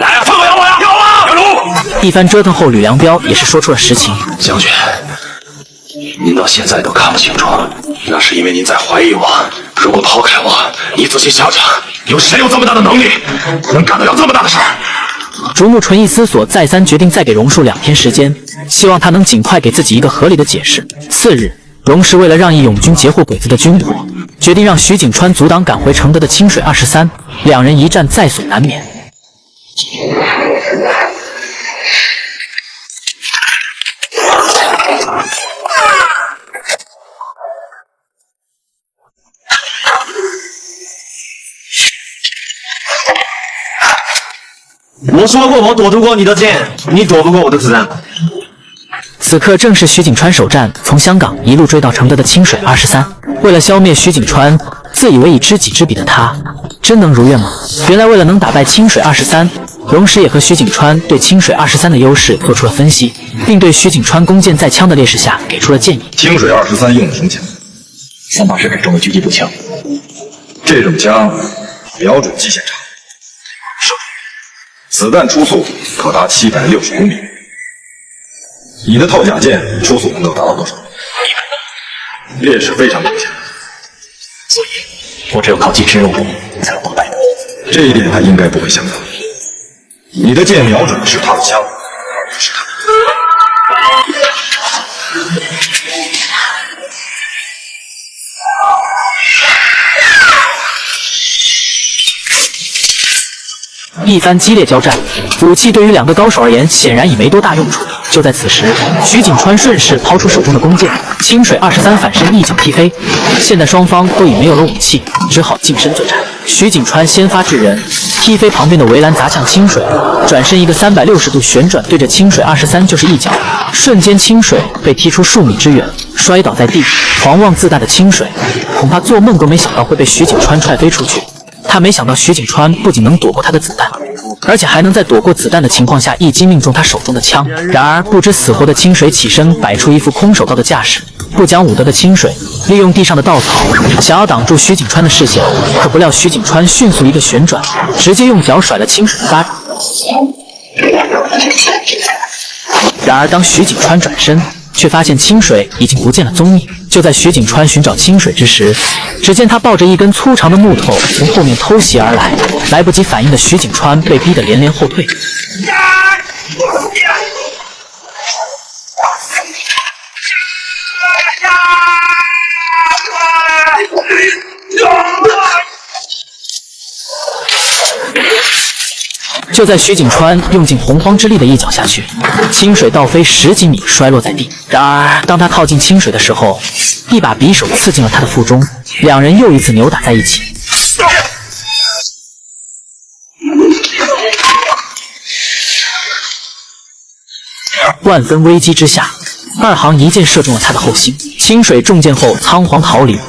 来呀，放狗咬我呀！咬啊！咬住！一番折腾后，吕良彪也是说出了实情。将军，您到现在都看不清楚，那是因为您在怀疑我。如果抛开我，你仔细想想，有谁有这么大的能力，能干得了这么大的事儿？竹木纯一思索，再三决定再给荣树2天时间，希望他能尽快给自己一个合理的解释。次日，荣氏为了让义勇军截获鬼子的军火，决定让徐景川阻挡赶回承德的清水23，两人一战在所难免。我说过我躲得过你的剑，你躲不过我的子弹。此刻正是徐景川首战从香港一路追到承德的清水23。为了消灭徐景川，自以为以知己知彼的他，真能如愿吗？原来为了能打败清水23，荣石也和徐景川对清水23的优势做出了分析，并对徐景川弓箭在枪的劣势下给出了建议。清水23用的什么枪？380中的狙击步枪。这种枪标准极限长，射程子弹初速可达760公里，你的透甲剑初速能够达到多少？劣势非常明显，所以我只有靠近身肉搏才能打败他。这一点他应该不会想到。你的剑瞄准的是他的枪，而不是他。一番激烈交战，武器对于两个高手而言显然已没多大用处。就在此时，徐景川顺势抛出手中的弓箭，清水23反身一脚踢飞。现在双方都已没有了武器，只好近身作战。徐景川先发制人，踢飞旁边的围栏砸向清水，转身一个360度旋转，对着清水23就是一脚，瞬间清水被踢出数米之远，摔倒在地。狂妄自大的清水，恐怕做梦都没想到会被徐景川踹飞出去。他没想到徐景川不仅能躲过他的子弹，而且还能在躲过子弹的情况下一击命中他手中的枪。然而不知死活的清水起身摆出一副空手道的架势，不讲武德的清水利用地上的稻草想要挡住徐景川的视线，可不料徐景川迅速一个旋转，直接用脚甩了清水一巴掌。然而当徐景川转身，却发现清水已经不见了踪影。就在徐景川寻找清水之时，只见他抱着一根粗长的木头从后面偷袭而来，来不及反应的徐景川被逼得连连后退。就在徐景川用尽洪荒之力的一脚下去，清水倒飞10几米，摔落在地。然而当他靠近清水的时候，一把匕首刺进了他的腹中，两人又一次扭打在一起。万分危机之下，二行一箭射中了他的后心，清水中箭后仓皇逃离，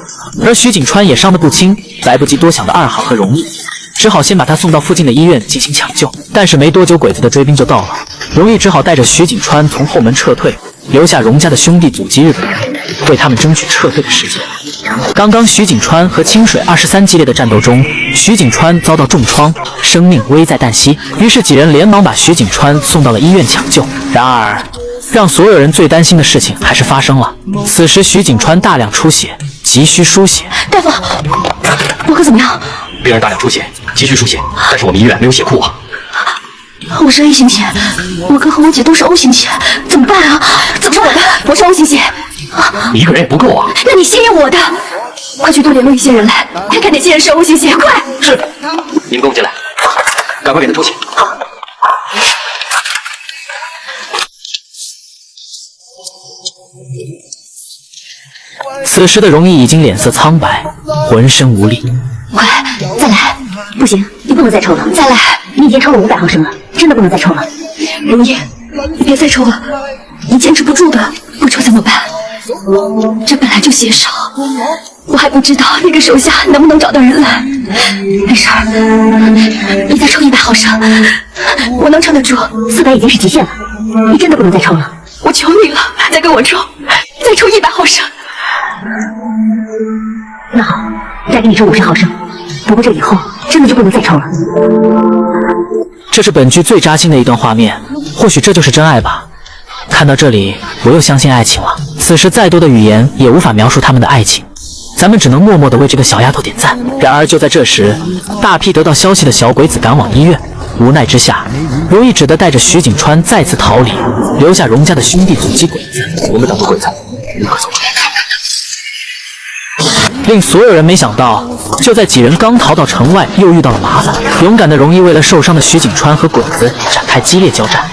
而徐景川也伤得不轻，来不及多想的二行和容易只好先把他送到附近的医院进行抢救，但是没多久鬼子的追兵就到了，容易只好带着徐景川从后门撤退，留下荣家的兄弟阻击日本人，为他们争取撤退的时间。刚刚徐景川和清水23激烈的战斗中，徐景川遭到重创，生命危在旦夕，于是几人连忙把徐景川送到了医院抢救。然而让所有人最担心的事情还是发生了，此时徐景川大量出血，急需输血。大夫，我可怎么样？病人大量出血，急需输血，但是我们医院没有血库啊。我是 A 型血，我哥和我姐都是 O 型血，怎么办啊？怎么我的？我是 O 型血，你一个人也不够啊。那你先用我的，快去多联络一些人来，看看哪些人是 O 型血，快！是，你们跟我进来，赶快给他抽血。好。此时的容易已经脸色苍白，浑身无力。快，再来！不行，你不能再抽了。再来！你已经抽了500毫升了，真的不能再抽了。容易，你别再抽了，你坚持不住的。不抽怎么办？这本来就血少，我还不知道那个手下能不能找到人来。没事儿，你再抽100毫升，我能撑得住。400已经是极限了，你真的不能再抽了。我求你了，再跟我抽，再抽100毫升。那好，再给你抽50毫升。不过这以后真的就不能再抽了。这是本剧最扎心的一段画面，或许这就是真爱吧。看到这里，我又相信爱情了。此时再多的语言也无法描述他们的爱情，咱们只能默默地为这个小丫头点赞。然而就在这时，大批得到消息的小鬼子赶往医院，无奈之下，容易只得带着徐景川再次逃离，留下荣家的兄弟阻击鬼子。我们打过鬼子，立刻走。令所有人没想到，就在几人刚逃到城外，又遇到了麻烦。勇敢的容易为了受伤的徐景川和鬼子展开激烈交战。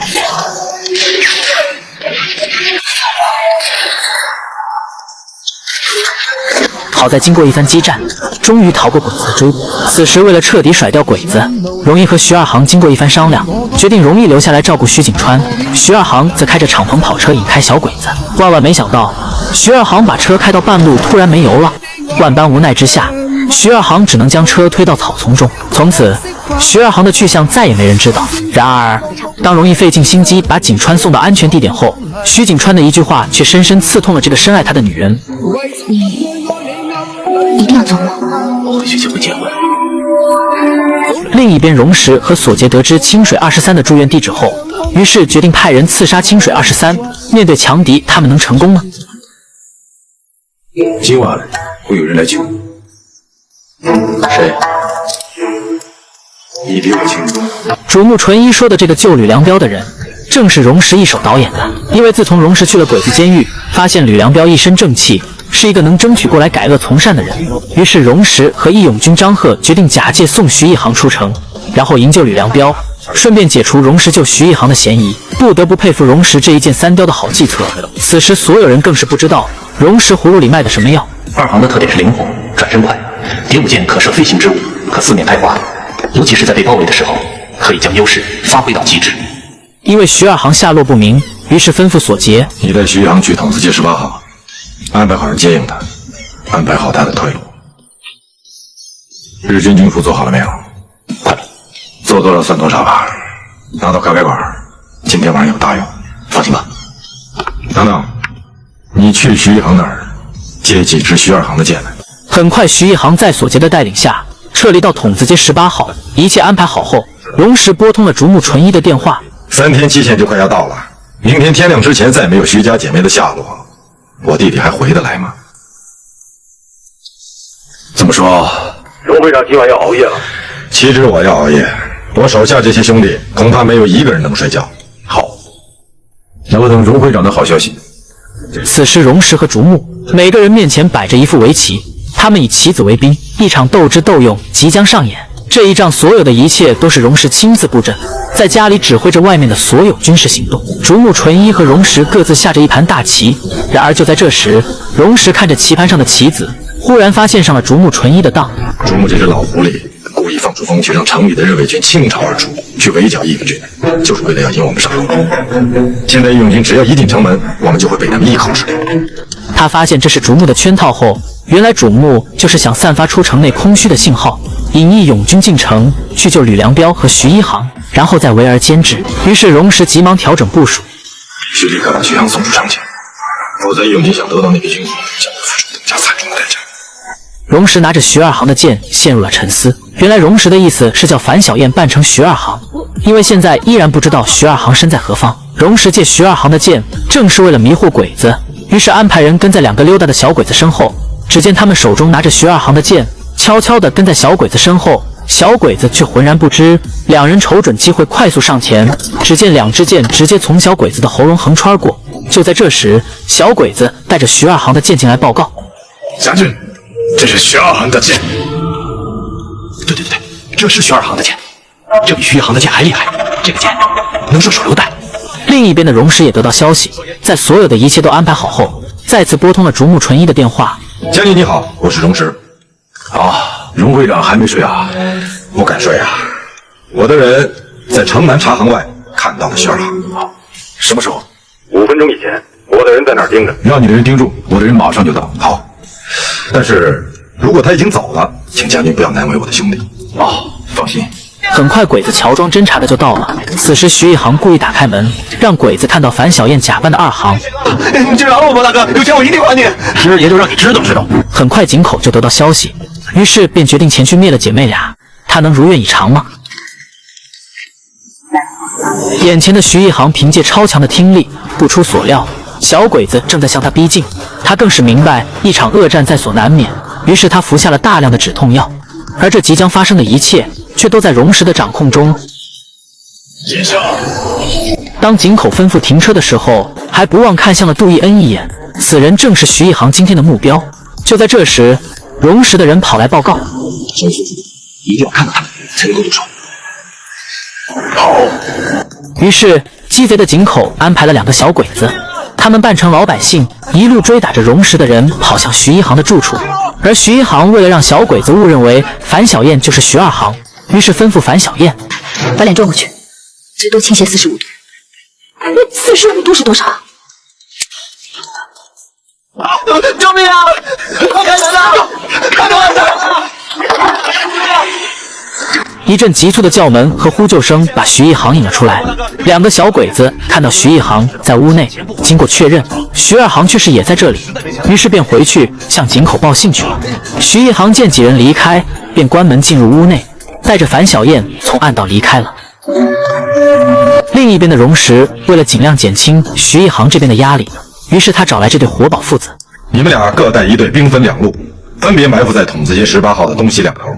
好在经过一番激战，终于逃过鬼子的追捕。此时为了彻底甩掉鬼子，容易和徐二航经过一番商量，决定容易留下来照顾徐景川，徐二航则开着敞篷跑车引开小鬼子。万万没想到，徐二航把车开到半路突然没油了，万般无奈之下，徐二航只能将车推到草丛中。从此徐二航的去向再也没人知道。然而当容易费尽心机把景川送到安全地点后，徐景川的一句话却深深刺痛了这个深爱他的女人。你一定要走吗？我回去就会结婚。另一边，荣石和索杰得知清水23的住院地址后，于是决定派人刺杀清水23。面对强敌，他们能成功吗？今晚会有人来救你。谁？你比我清楚。竹木纯一说的这个救吕良标的人，正是荣石一手导演的。因为自从荣石去了鬼子监狱，发现吕良标一身正气，是一个能争取过来改恶从善的人，于是荣石和义勇军张贺决定假借送徐一航出城，然后营救吕良标，顺便解除荣石救徐一航的嫌疑。不得不佩服荣石这一箭三雕的好计策。此时所有人更是不知道荣石葫芦里卖的什么药。二航的特点是灵活、转身快，蝶舞剑可射飞行之物，可四面开花，尤其是在被包围的时候，可以将优势发挥到极致。因为徐二航下落不明，于是吩咐索杰：“你带徐一航去筒子街18号，安排好人接应他，安排好他的退路。日军军服做好了没有？快了，做多少算多少吧。拿到咖啡馆，今天晚上有大用。放心吧。等等，你去徐一航那儿接几支徐二航的箭来。”很快，徐一航在索杰的带领下撤离到筒子街18号。一切安排好后，荣石拨通了竹木纯一的电话。3天期限就快要到了，明天天亮之前再没有徐家姐妹的下落，我弟弟还回得来吗？这么说，荣会长今晚要熬夜了。岂止我要熬夜，我手下这些兄弟恐怕没有一个人能睡觉。好，那我等荣会长的好消息。此时，荣石和竹木每个人面前摆着一副围棋，他们以棋子为兵，一场斗智斗勇即将上演。这一仗所有的一切都是荣石亲自布阵，在家里指挥着外面的所有军事行动。竹木纯一和荣石各自下着一盘大棋。然而就在这时，荣石看着棋盘上的棋子，忽然发现上了竹木纯一的当。竹木这只老狐狸故意放出风去，让城里的日伪军倾巢而出，去围剿义勇军，就是为了要引我们上路。现在义勇军只要一进城门，我们就会被他们一口吃掉。他发现这是竹木的圈套后，原来竹木就是想散发出城内空虚的信号，引义勇军进城去救吕良标和徐一航，然后再围而歼之。于是荣石急忙调整部署，必须立刻把徐航送出城去，否则义勇军想得到那批军火，将会付出更加惨重的代价。荣石拿着徐二航的剑陷入了沉思。原来荣石的意思是叫樊小燕扮成徐二航，因为现在依然不知道徐二航身在何方。荣石借徐二航的剑正是为了迷惑鬼子，于是安排人跟在2个溜达的小鬼子身后。只见他们手中拿着徐二航的剑，悄悄地跟在小鬼子身后，小鬼子却浑然不知。2人瞅准机会快速上前，只见2支箭直接从小鬼子的喉咙横穿过。就在这时，小鬼子带着徐二航的剑进来报告：“将军，这是徐二航的剑。”对，这是徐二航的剑，这比徐一航的剑还厉害，这个剑能射手榴弹。另一边的荣石也得到消息，在所有的一切都安排好后，再次拨通了竹木纯一的电话。将军你好，我是荣石。荣会长还没睡啊？不敢睡啊。我的人在城南茶行外看到了徐二航。什么时候？5分钟以前，我的人在那儿盯着。让你的人盯住，我的人马上就到。好，但是如果他已经走了，请将军不要难为我的兄弟。放心。很快，鬼子乔装侦察的就到了。此时，徐一航故意打开门，让鬼子看到樊小燕假扮的2航。你就饶我吧，大哥，有钱我一定还你。今儿爷就让你知道。很快，井口就得到消息，于是便决定前去灭了姐妹俩。他能如愿以偿吗？眼前的徐一航凭借超强的听力，不出所料，小鬼子正在向他逼近。他更是明白一场恶战在所难免，于是他服下了大量的止痛药。而这即将发生的一切，却都在荣石的掌控中。当井口吩咐停车的时候，还不忘看向了杜奕恩一眼。此人正是徐一航今天的目标。就在这时，荣石的人跑来报告：一定要看到他们才能够动手。好。于是鸡贼的井口安排了2个小鬼子，他们扮成老百姓，一路追打着荣石的人跑向徐一航的住处。而徐一航为了让小鬼子误认为樊小燕就是徐二航，于是吩咐樊小燕把脸转过去，最多倾斜45度。45度是多少？救命啊！快开门啊！快开门啊！一阵急促的叫门和呼救声把徐一航引了出来。2个小鬼子看到徐一航在屋内，经过确认，徐二航确实也在这里，于是便回去向井口报信去了。徐一航见几人离开，便关门进入屋内。带着樊小燕从暗道离开了。另一边的荣石为了尽量减轻徐一航这边的压力，于是他找来这对活宝父子。你们俩各带一队，兵分两路，分别埋伏在筒子街18号的东西两头，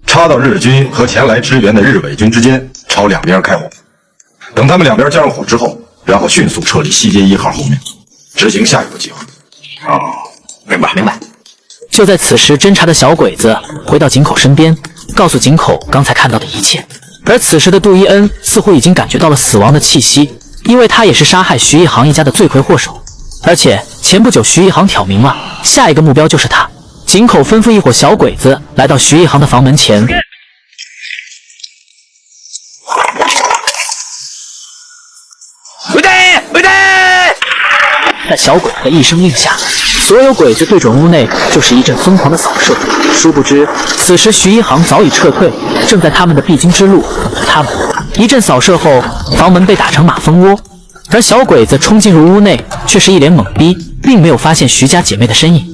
插到日军和前来支援的日伪军之间，朝两边开火。等他们两边交上火之后，然后迅速撤离西街1号后面，执行下一步计划。明白。就在此时，侦查的小鬼子回到井口身边，告诉井口刚才看到的一切。而此时的杜伊恩似乎已经感觉到了死亡的气息，因为他也是杀害徐一航一家的罪魁祸首。而且前不久徐一航挑明了，下一个目标就是他。井口吩咐一伙小鬼子来到徐一航的房门前。在小鬼子的一声令下，所有鬼子对准屋内就是一阵疯狂的扫射。殊不知，此时徐一航早已撤退，正在他们的必经之路等着他们。一阵扫射后，房门被打成马蜂窝，而小鬼子冲进入屋内，却是一脸懵逼，并没有发现徐家姐妹的身影。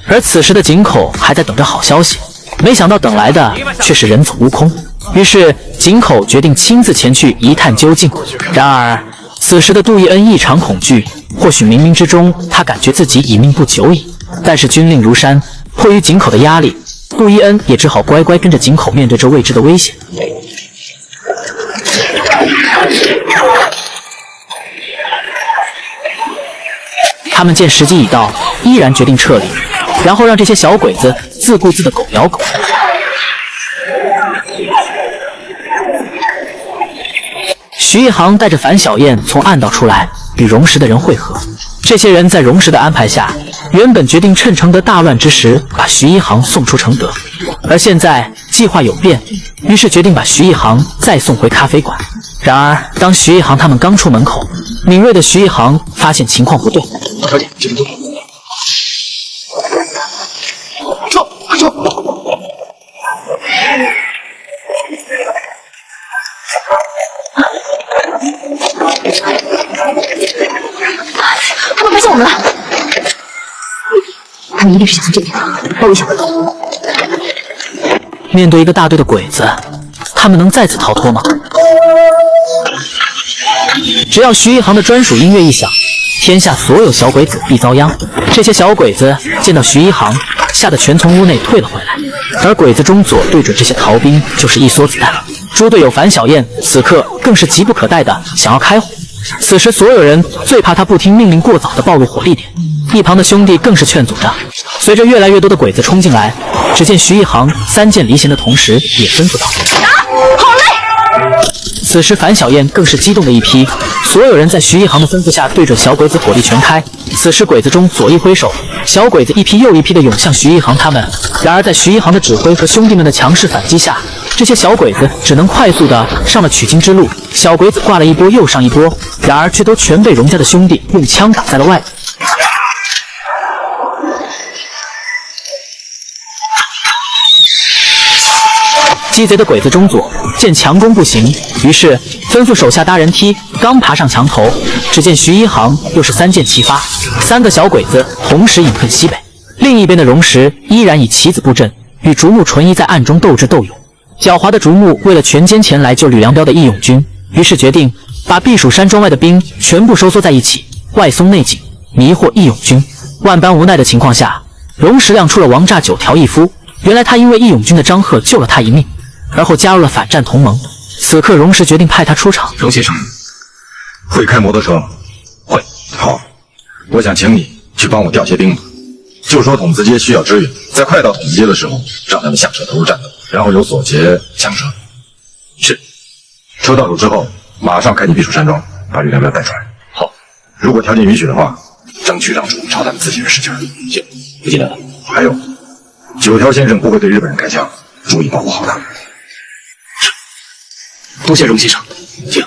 而此时的井口还在等着好消息，没想到等来的却是人走屋空。于是井口决定亲自前去一探究竟。然而此时的杜伊恩异常恐惧，或许冥冥之中他感觉自己已命不久矣。但是军令如山，迫于井口的压力，杜伊恩也只好乖乖跟着井口面对这未知的危险。他们见时机已到，依然决定撤离，然后让这些小鬼子自顾自的狗咬狗。徐一航带着樊小燕从暗道出来，与荣石的人会合。这些人在荣石的安排下，原本决定趁承德大乱之时把徐一航送出承德，而现在计划有变，于是决定把徐一航再送回咖啡馆。然而当徐一航他们刚出门口，敏锐的徐一航发现情况不对。王小姐，这边走，快走！他们发现我们了，他们一定是想从这边包围小鬼。面对一个大队的鬼子，他们能再次逃脱吗？只要徐一航的专属音乐一响，天下所有小鬼子必遭殃。这些小鬼子见到徐一航，吓得全从屋内退了回来。而鬼子中佐对准这些逃兵就是一梭子弹。猪队友樊小燕此刻更是急不可待的想要开火。此时所有人最怕他不听命令过早的暴露火力点，一旁的兄弟更是劝阻着。随着越来越多的鬼子冲进来，只见徐一航三箭离弦的同时也吩咐道：好嘞！此时樊小燕更是激动的一批，所有人在徐一航的吩咐下对准小鬼子火力全开。此时鬼子中左一挥手，小鬼子一批又一批的涌向徐一航他们。然而在徐一航的指挥和兄弟们的强势反击下，这些小鬼子只能快速的上了取经之路。小鬼子挂了一波又上一波，然而却都全被荣家的兄弟用枪挡在了外面。鸡贼的鬼子中佐见强攻不行，于是吩咐手下搭人梯，刚爬上墙头，只见徐一航又是三箭齐发，三个小鬼子同时隐遁西北。另一边的荣石依然以棋子布阵，与竹木纯一在暗中斗智斗勇。狡猾的竹木为了全歼前来救吕良彪的义勇军，于是决定把避暑山庄外的兵全部收缩在一起，外松内紧，迷惑义勇军。万般无奈的情况下，荣石亮出了王炸9条一夫。原来他因为义勇军的张贺救了他一命，而后加入了反战同盟。此刻荣石决定派他出场。荣先生，会开摩托车吗？会。好，我想请你去帮我调些兵马，就说筒子街需要支援，在快到筒子街的时候，让他们下车投入战斗，然后由左杰抢车。是。车到手之后，马上开进避暑山庄，把吕良彪带出来。好。如果条件允许的话，争取让主朝他们自己人使劲。行，不记得了。还有，9条先生不会对日本人开枪，注意保护好他们。多谢荣先生。行。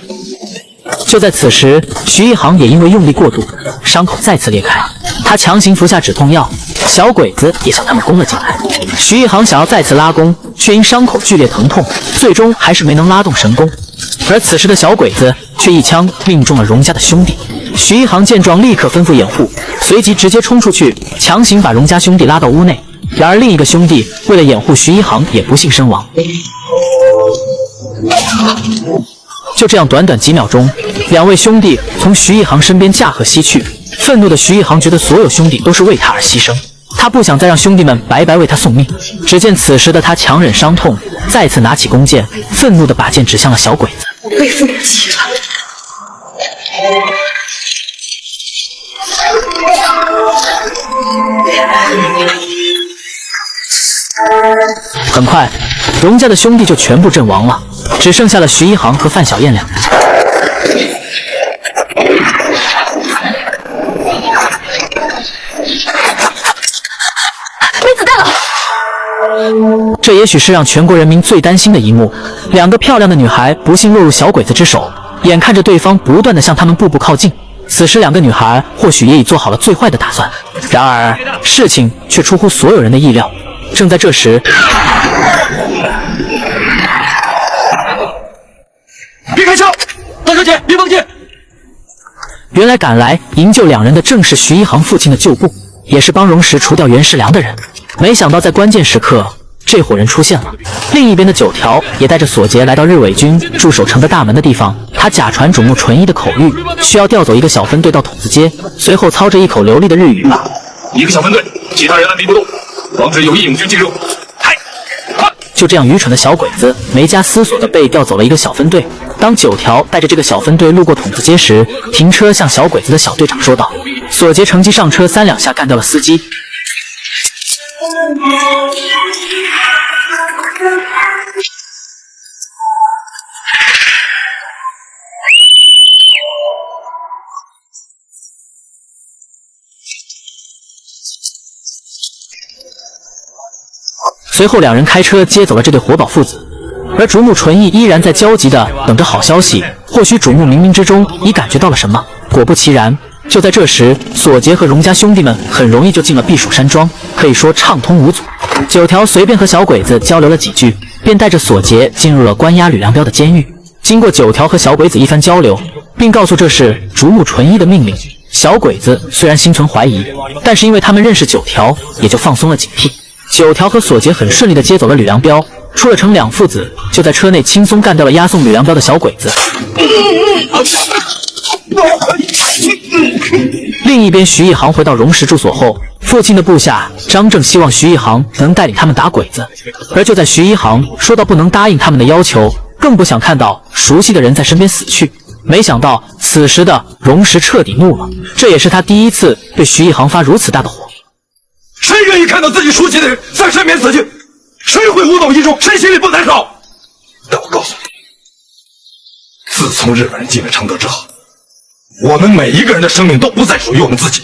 就在此时，徐一航也因为用力过度，伤口再次裂开。他强行服下止痛药，小鬼子也向他们攻了进来。徐一航想要再次拉弓，却因伤口剧烈疼痛，最终还是没能拉动神功。而此时的小鬼子却一枪命中了荣家的兄弟。徐一航见状，立刻吩咐掩护，随即直接冲出去，强行把荣家兄弟拉到屋内。然而另一个兄弟为了掩护徐一航，也不幸身亡。就这样，短短几秒钟，两位兄弟从徐一航身边驾鹤西去。愤怒的徐一航觉得所有兄弟都是为他而牺牲，他不想再让兄弟们白白为他送命。只见此时的他强忍伤痛，再次拿起弓箭，愤怒地把箭指向了小鬼子。我被父母气了。很快，荣家的兄弟就全部阵亡了，只剩下了徐一航和范小燕两人。没子弹了！这也许是让全国人民最担心的一幕：两个漂亮的女孩不幸落入小鬼子之手，眼看着对方不断地向他们步步靠近。此时，两个女孩或许也已做好了最坏的打算。然而，事情却出乎所有人的意料。正在这时，别开枪！大小姐，别放箭！原来赶来营救两人的正是徐一航父亲的旧部，也是帮荣石除掉袁世良的人。没想到在关键时刻，这伙人出现了。另一边的九条也带着索杰来到日伪军驻守城的大门的地方，他假传主目纯一的口谕，需要调走一个小分队到筒子街，随后操着一口流利的日语。一个小分队，其他人按兵不动，防止有义勇军进入。就这样，愚蠢的小鬼子没加思索地被调走了一个小分队。当九条带着这个小分队路过筒子街时，停车向小鬼子的小队长说道。索杰乘机上车，3、2下干掉了司机。随后，两人开车接走了这对活宝父子，而竹木纯义依然在焦急地等着好消息。或许竹木冥冥之中已感觉到了什么。果不其然，就在这时，索杰和荣家兄弟们很容易就进了避暑山庄，可以说畅通无阻。九条随便和小鬼子交流了几句，便带着索杰进入了关押吕良标的监狱。经过九条和小鬼子一番交流，并告诉这是竹木纯一的命令，小鬼子虽然心存怀疑，但是因为他们认识九条，也就放松了警惕。九条和索杰很顺利地接走了吕良标，出了城，两父子就在车内轻松干掉了押送吕良标的小鬼子。另一边，徐一航回到荣石住所后，父亲的部下张正希望徐一航能带领他们打鬼子，而就在徐一航说到不能答应他们的要求，更不想看到熟悉的人在身边死去。没想到此时的荣石彻底怒了，这也是他第一次对徐一航发如此大的火。谁愿意看到自己熟悉的人在身边死去？谁会无动于衷？谁心里不难受？但我告诉你，自从日本人进了承德之后，我们每一个人的生命都不再属于我们自己。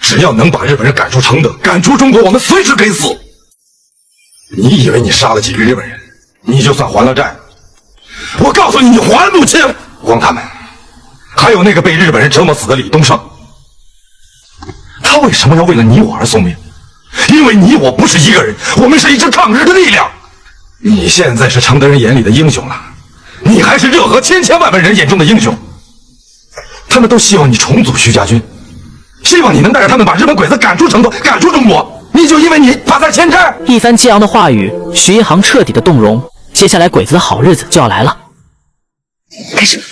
只要能把日本人赶出承德，赶出中国，我们随时可以死。你以为你杀了几个日本人，你就算还了债？我告诉你，你还不清。光他们，还有那个被日本人折磨死的李东升，他为什么要为了你我而送命？因为你我不是一个人，我们是一支抗日的力量。你现在是承德人眼里的英雄了，你还是热河千千万万人眼中的英雄。他们都希望你重组徐家军，希望你能带着他们把日本鬼子赶出承德，赶出中国。你就因为你怕他欠债？一番激昂的话语，徐一航彻底的动容。接下来鬼子的好日子就要来了。开始。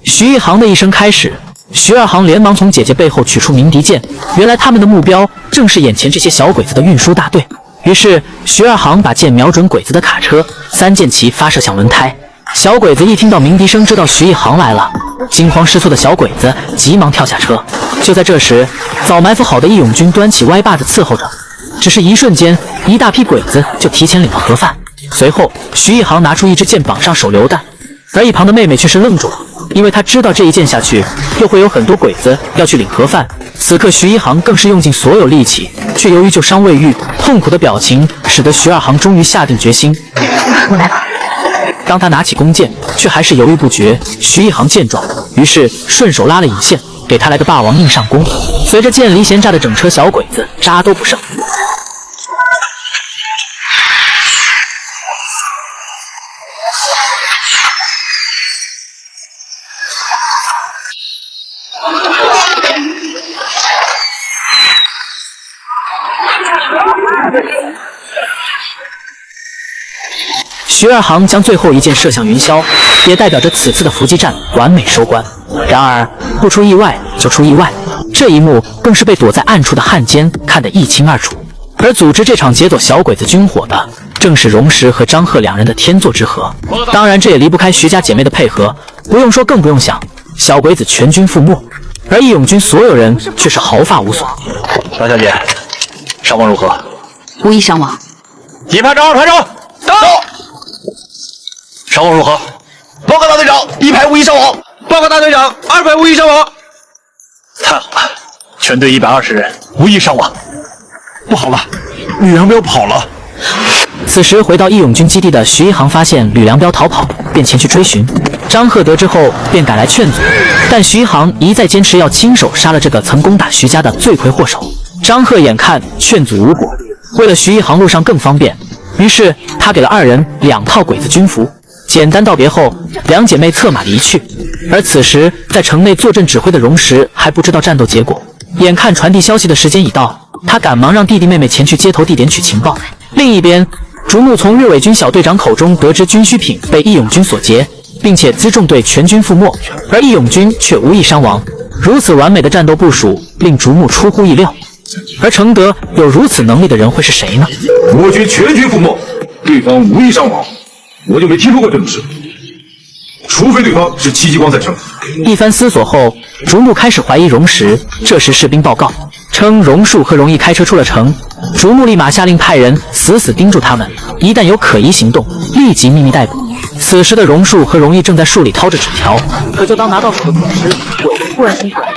徐一航的一声开始，徐二航连忙从姐姐背后取出鸣笛箭，原来他们的目标正是眼前这些小鬼子的运输大队。于是徐二航把箭瞄准鬼子的卡车，3箭齐发射向轮胎。小鬼子一听到鸣笛声，知道徐一航来了，惊慌失措的小鬼子急忙跳下车。就在这时，早埋伏好的义勇军端起歪把子伺候着，只是一瞬间，一大批鬼子就提前领了盒饭。随后，徐一航拿出一支箭绑上手榴弹，而一旁的妹妹却是愣住了，因为她知道这一箭下去，又会有很多鬼子要去领盒饭。此刻，徐一航更是用尽所有力气，却由于救伤未愈，痛苦的表情使得徐二航终于下定决心。我来吧。当他拿起弓箭，却还是犹豫不决。徐一航见状，于是顺手拉了引线，给他来个霸王硬上弓。随着箭离弦，炸的整车小鬼子渣都不剩。徐二航将最后一箭射向云霄，也代表着此次的伏击战完美收官。然而不出意外就出意外，这一幕更是被躲在暗处的汉奸看得一清二楚。而组织这场劫走小鬼子军火的，正是荣石和张赫两人的天作之合。当然，这也离不开徐家姐妹的配合，不用说更不用想，小鬼子全军覆没，而义勇军所有人却是毫发无损。张小姐，伤亡如何？无一伤亡。一排长，二排长，到。伤亡如何？报告大队长，一排无一伤亡。报告大队长，二排无一伤亡。太好了，全队120人无一伤亡。不好了，吕良彪跑了。此时回到义勇军基地的徐一航发现吕良彪逃跑，便前去追寻。张赫得知后便赶来劝阻，但徐一航一再坚持要亲手杀了这个曾攻打徐家的罪魁祸首。张赫眼看劝阻无果，为了徐一航路上更方便，于是他给了二人2套鬼子军服。简单道别后，两姐妹策马离去。而此时在城内坐镇指挥的荣石还不知道战斗结果，眼看传递消息的时间已到，他赶忙让弟弟妹妹前去接头地点取情报。另一边，竹木从日伪军小队长口中得知军需品被义勇军所劫，并且辎重队全军覆没，而义勇军却无一伤亡。如此完美的战斗部署令竹木出乎意料。而承德有如此能力的人会是谁呢？我军全军覆没，对方无一伤亡，我就没听说过这种事。除非对方是戚继光在城。一番思索后，竹木开始怀疑荣石。这时士兵报告称荣树和荣义开车出了城，竹木立马下令派人死死盯住他们，一旦有可疑行动，立即秘密逮捕。此时的荣树和荣义正在树里掏着纸条，可就当拿到手的同时，鬼子突然冲出来，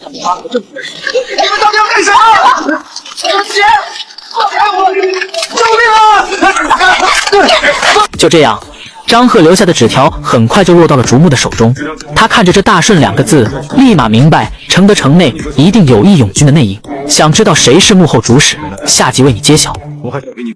他们发出这么多事。你们到底要干什么？姐，放开我！救命啊！就这样，张赫留下的纸条很快就落到了竹木的手中。他看着这大顺2个字，立马明白承德城内一定有义勇军的内应。想知道谁是幕后主使，下集为你揭晓。我还想给你。